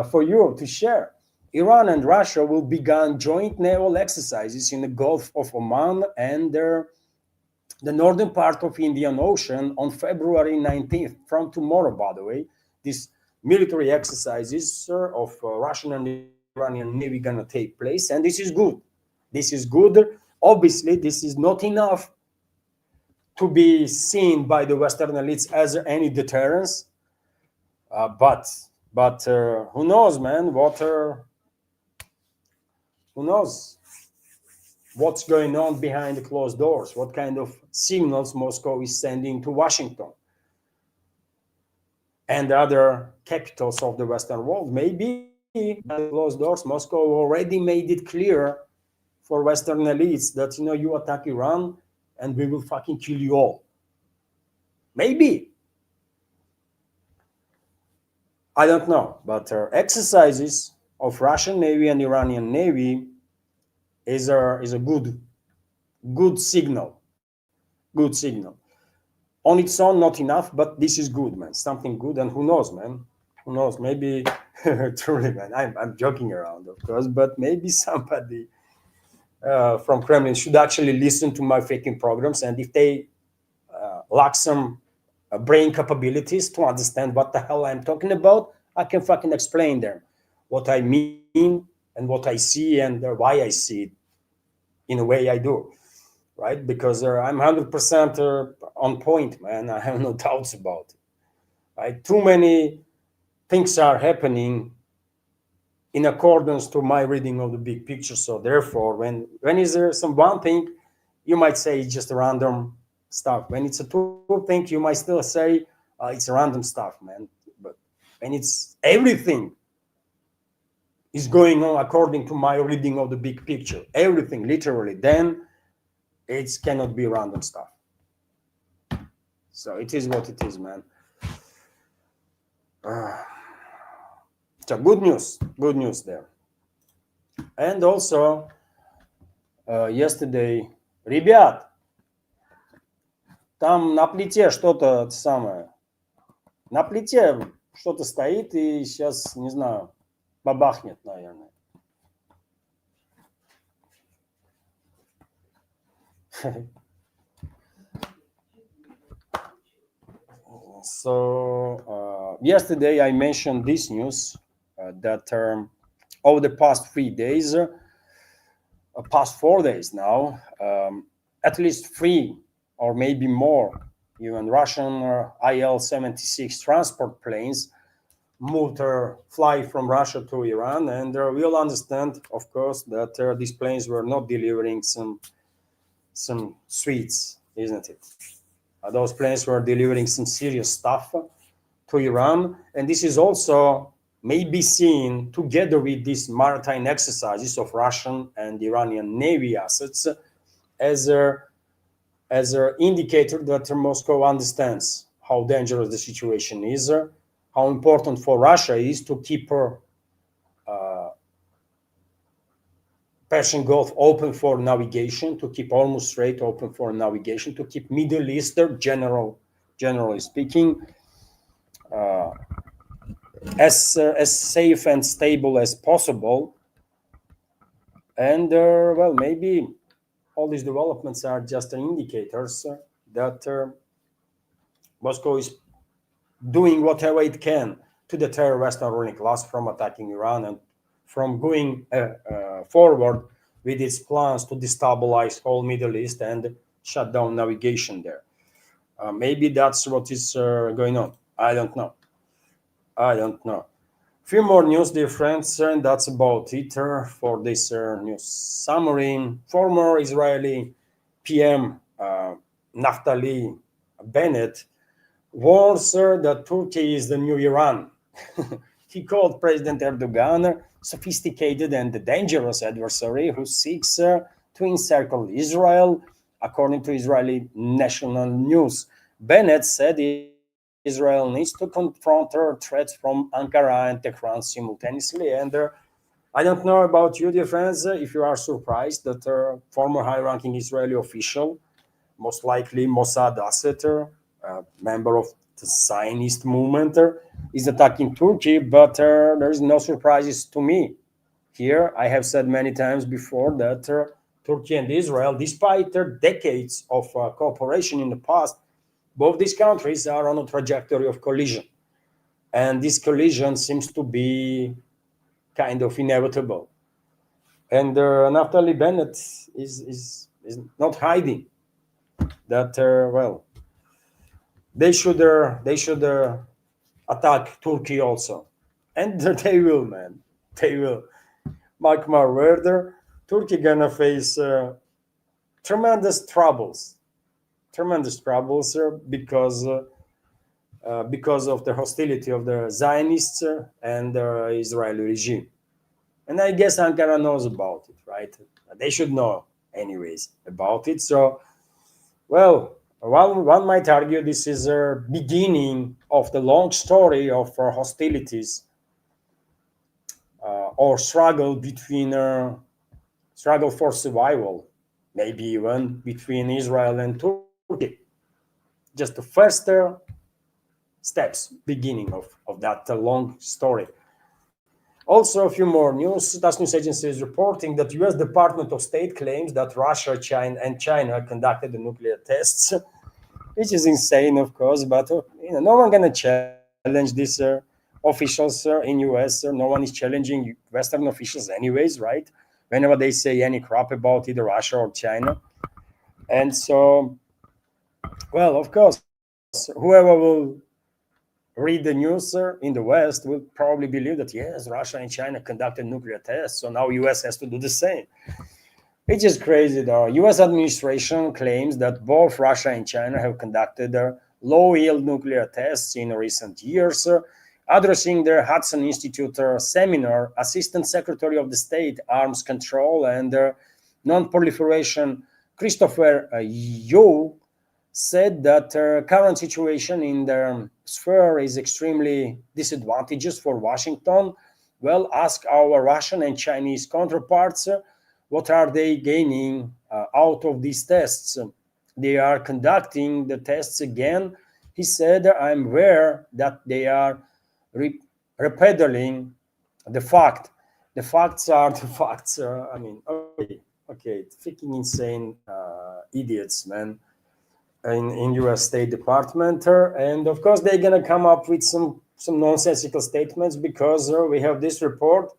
for you to share. Iran and Russia will begin joint naval exercises in the Gulf of Oman and the northern part of Indian Ocean on February 19th, from tomorrow, by the way. These military exercises of Russian and Iranian Navy gonna take place, and this is good. This is good. Obviously, this is not enough to be seen by the Western elites as any deterrence. But who knows, man? Who knows what's going on behind the closed doors? What kind of signals Moscow is sending to Washington and other capitals of the Western world? Maybe behind the closed doors, Moscow already made it clear for Western elites that, you attack Iran and we will fucking kill you all. Maybe. I don't know, but exercises of Russian Navy and Iranian Navy is a good signal. Good signal. On its own, not enough, but this is good, man. Something good, and who knows, man? Who knows? Maybe truly, man. I'm joking around, of course, but maybe somebody from Kremlin should actually listen to my faking programs, and if they lack some brain capabilities to understand what the hell I'm talking about, I can fucking explain them what I mean and what I see and why I see it in a way I do, right? Because I'm 100% on point, man. I have no doubts about it. Right? Too many things are happening in accordance to my reading of the big picture. So therefore, when is there some one thing, you might say it's just random stuff. When it's a two thing, you might still say it's random stuff, man. But when it's everything is going on according to my reading of the big picture, everything literally, then it cannot be random stuff. So it is what it is, man. So good news there. And also yesterday, ребят, там на плите что-то самое, на плите что-то стоит и сейчас, не знаю, бабахнет, наверное. So yesterday I mentioned this news that over the past 3 days, past 4 days now, at least 3 or maybe more, even Russian IL-76 transport planes fly from Russia to Iran, and we'll understand, of course, that these planes were not delivering some sweets, isn't it? Those planes were delivering some serious stuff to Iran, and this is also maybe seen together with these maritime exercises of Russian and Iranian Navy assets as an indicator that Moscow understands how dangerous the situation is, how important for Russia is to keep Persian Gulf open for navigation, to keep Hormuz Strait open for navigation, to keep Middle East, generally speaking, as safe and stable as possible. And well, maybe all these developments are just indicators that Moscow is doing whatever it can to deter Western ruling class from attacking Iran and from going forward with its plans to destabilize whole Middle East and shut down navigation there. Maybe that's what is going on. I don't know. Few more news, dear friends, and that's about it for this news summary. Former Israeli PM Naftali Bennett warns that Turkey is the new Iran. He called President Erdogan sophisticated and dangerous adversary who seeks to encircle Israel, according to Israeli national news. Bennett said Israel needs to confront threats from Ankara and Tehran simultaneously. And I don't know about you, dear friends, if you are surprised that former high-ranking Israeli official, most likely Mossad asset, member of the Zionist movement, is attacking Turkey, but there is no surprises to me. Here, I have said many times before that Turkey and Israel, despite their decades of cooperation in the past, both these countries are on a trajectory of collision. And this collision seems to be kind of inevitable. And Naftali Bennett is not hiding that, well, they should attack Turkey also. And they will, man. They will. Mark my word, Turkey gonna face tremendous troubles. Tremendous troubles because of the hostility of the Zionists and the Israeli regime. And I guess Ankara knows about it, right? They should know, anyways, about it. So, well, one might argue this is a beginning of the long story of hostilities or struggle between struggle for survival, maybe even between Israel and Turkey. Just the first steps, beginning of that long story. Also, a few more news. TASS News Agency is reporting that U.S. Department of State claims that Russia, China conducted the nuclear tests, which is insane, of course. But no one gonna challenge these officials in U.S. No one is challenging Western officials, anyways, right? Whenever they say any crap about either Russia or China, and so, well, of course, whoever will read the news in the West will probably believe that yes, Russia and China conducted nuclear tests, so now US has to do the same. Which is crazy though. US administration claims that both Russia and China have conducted low-yield nuclear tests in recent years. Addressing their Hudson Institute seminar, Assistant Secretary of the State, Arms Control and Non-Proliferation, Christopher Yeo, said that current situation in the sphere is extremely disadvantageous for Washington. Well, ask our Russian and Chinese counterparts what are they gaining out of these tests. They are conducting the tests again. He said, I'm aware that they are repedaling the fact. The facts are the facts. I mean, okay, freaking insane idiots, man. In U.S. State Department, and of course they're gonna come up with some nonsensical statements because we have this report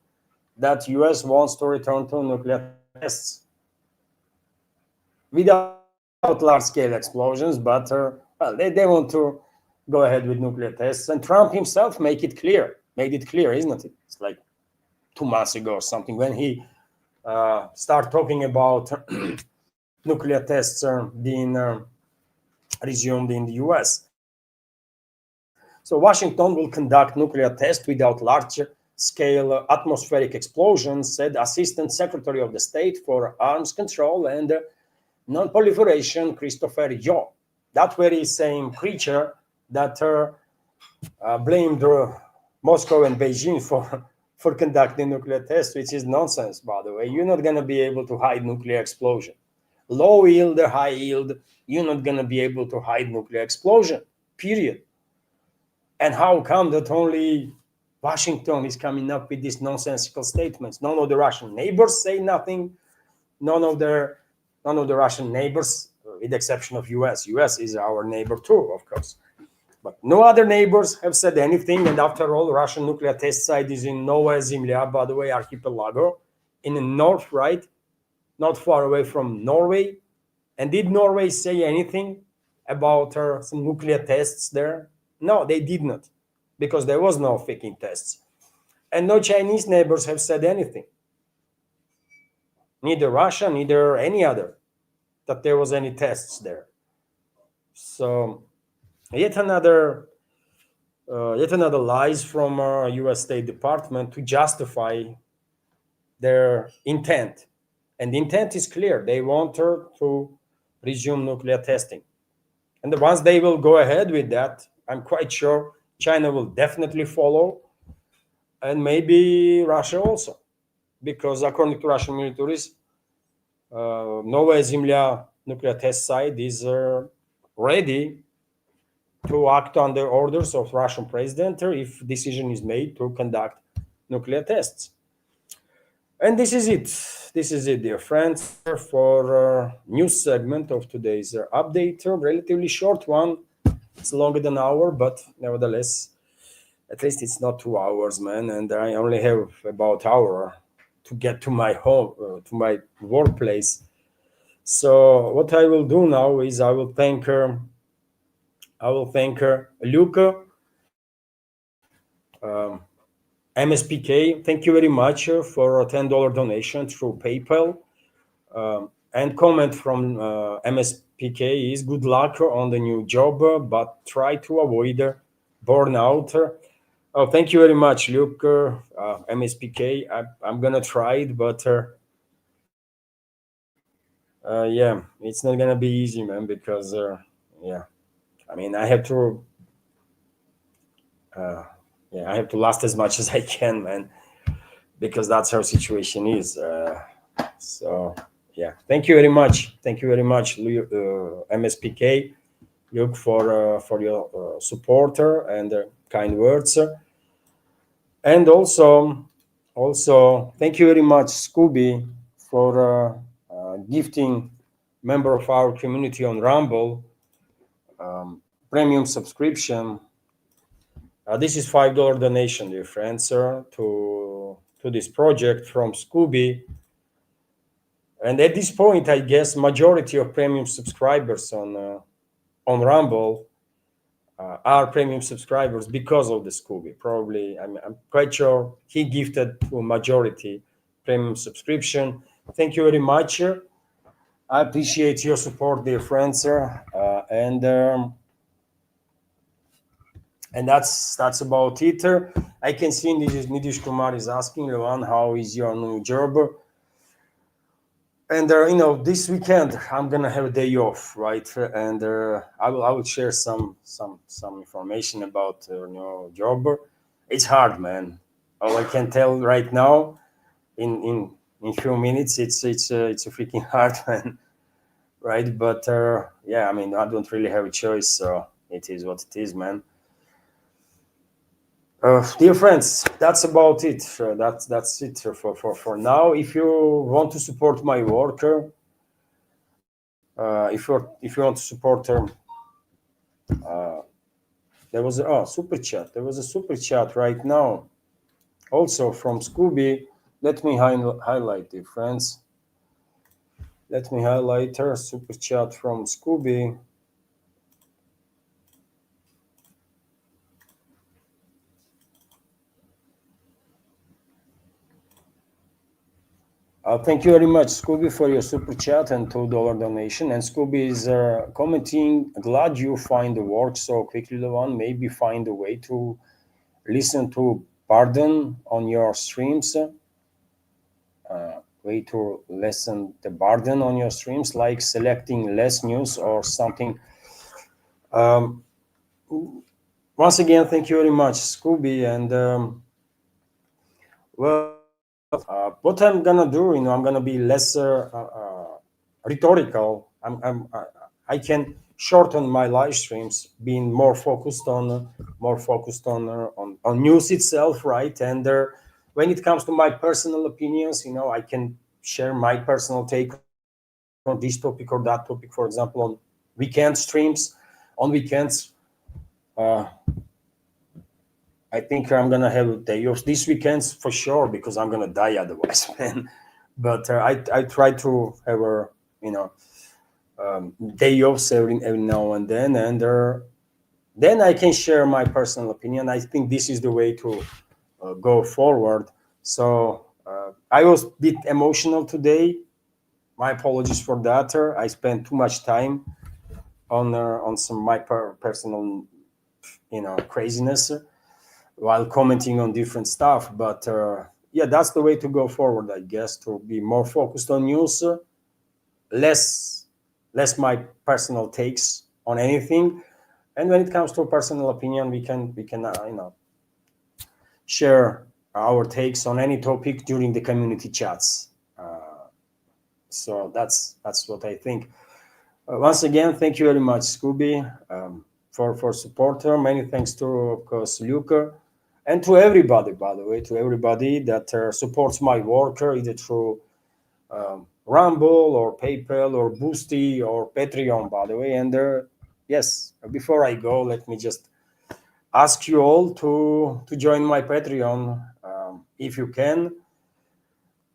that U.S. wants to return to nuclear tests without large-scale explosions, but well, they want to go ahead with nuclear tests, and Trump himself made it clear, isn't it? It's like 2 months ago or something when he started talking about nuclear tests being resumed in the US. So Washington will conduct nuclear tests without large-scale atmospheric explosions, said Assistant Secretary of the State for Arms Control and Non-Proliferation, Christopher Yeo. That very same creature that blamed Moscow and Beijing for conducting nuclear tests, which is nonsense, by the way. You're not going to be able to hide nuclear explosion. Low yield or high yield, you're not going to be able to hide nuclear explosion, period. And how come that only Washington is coming up with these nonsensical statements? None of the Russian neighbors say nothing. None of the Russian neighbors, with the exception of US. US is our neighbor too, of course. But no other neighbors have said anything. And after all, Russian nuclear test site is in Novaya Zemlya, by the way, archipelago, in the north, right? Not far away from Norway. And did Norway say anything about some nuclear tests there? No, they did not, because there was no faking tests. And no Chinese neighbors have said anything. Neither Russia, neither any other, that there was any tests there. So yet another lies from U.S. State Department to justify their intent. And the intent is clear. They want her to resume nuclear testing. And once they will go ahead with that, I'm quite sure China will definitely follow, and maybe Russia also. Because according to Russian militaries, Novaya Zemlya nuclear test site is ready to act on the orders of Russian president if decision is made to conduct nuclear tests. And this is it. This is it, dear friends, for news segment of today's update. Relatively short one. It's longer than an hour, but nevertheless, at least it's not 2 hours, man. And I only have about hour to get to my home, to my workplace. So what I will do now is I will thank her. I will thank her, Luca, MSPK. Thank you very much for a $10 donation through PayPal. And comment from MSPK is good luck on the new job, but try to avoid burnout. Oh, thank you very much, Luke. MSPK. I'm gonna try it, but yeah, it's not gonna be easy, man. Because yeah, I mean, I have to last as much as I can, man, because that's how situation is. So yeah, thank you very much. Thank you very much, MSPK. Luke, for your supporter and kind words. And also thank you very much, Scooby, for gifting member of our community on Rumble premium subscription. This is $5 donation, dear friends, to this project from Scooby. And at this point, I guess majority of premium subscribers on Rumble are premium subscribers because of the Scooby. Probably, I'm quite sure he gifted to a majority premium subscription. Thank you very much. I appreciate your support, dear friends, and that's about it. I can see Nidish Kumar is asking, Levan, how is your new job? And this weekend I'm gonna have a day off, right? And I will share some information about job. It's hard, man. All I can tell right now, in few minutes, it's a freaking hard, man, right? But yeah, I mean, I don't really have a choice, so it is what it is, man. Dear friends, that's about it. That's it for now. If you want to support my work, if you want to support there was super chat. There was a super chat right now, also from Scooby. Let me highlight it, friends. Let me highlight her super chat from Scooby. Thank you very much, Scooby, for your super chat and $2 donation. And Scooby is commenting, glad you find the work so quickly, Levan. Maybe find a way to listen to Pardon on your streams. Way to listen the Pardon on your streams, like selecting less news or something. Once again, thank you very much, Scooby. And well, what I'm gonna do, I'm gonna be less rhetorical. I can shorten my live streams, being more focused on news itself, right? And when it comes to my personal opinions, I can share my personal take on this topic or that topic. For example, on weekend streams, on weekends. I think I'm gonna have a day off this weekends for sure because I'm gonna die otherwise, man. But I try to have a day offs every now and then I can share my personal opinion. I think this is the way to go forward. So I was a bit emotional today. My apologies for that. I spent too much time on some my personal craziness while commenting on different stuff. But yeah, that's the way to go forward, I guess, to be more focused on news, less my personal takes on anything. And when it comes to personal opinion, we can share our takes on any topic during the community chats. So that's what I think. Once again, thank you very much, Scooby, for support. Many thanks to, of course, Luca. And to everybody, by the way, to everybody that supports my work, either through Rumble or PayPal or Boosty or Patreon, by the way. And yes, before I go, let me just ask you all to join my Patreon if you can.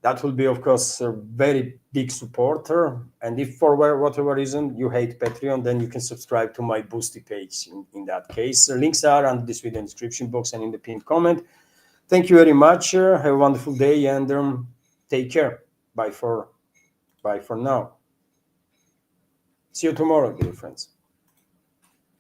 That will be, of course, a very big supporter. And if for whatever reason you hate Patreon, then you can subscribe to my Boosty page in that case. Links are under this video description box and in the pinned comment. Thank you very much. Have a wonderful day and take care. Bye for now. See you tomorrow, dear friends.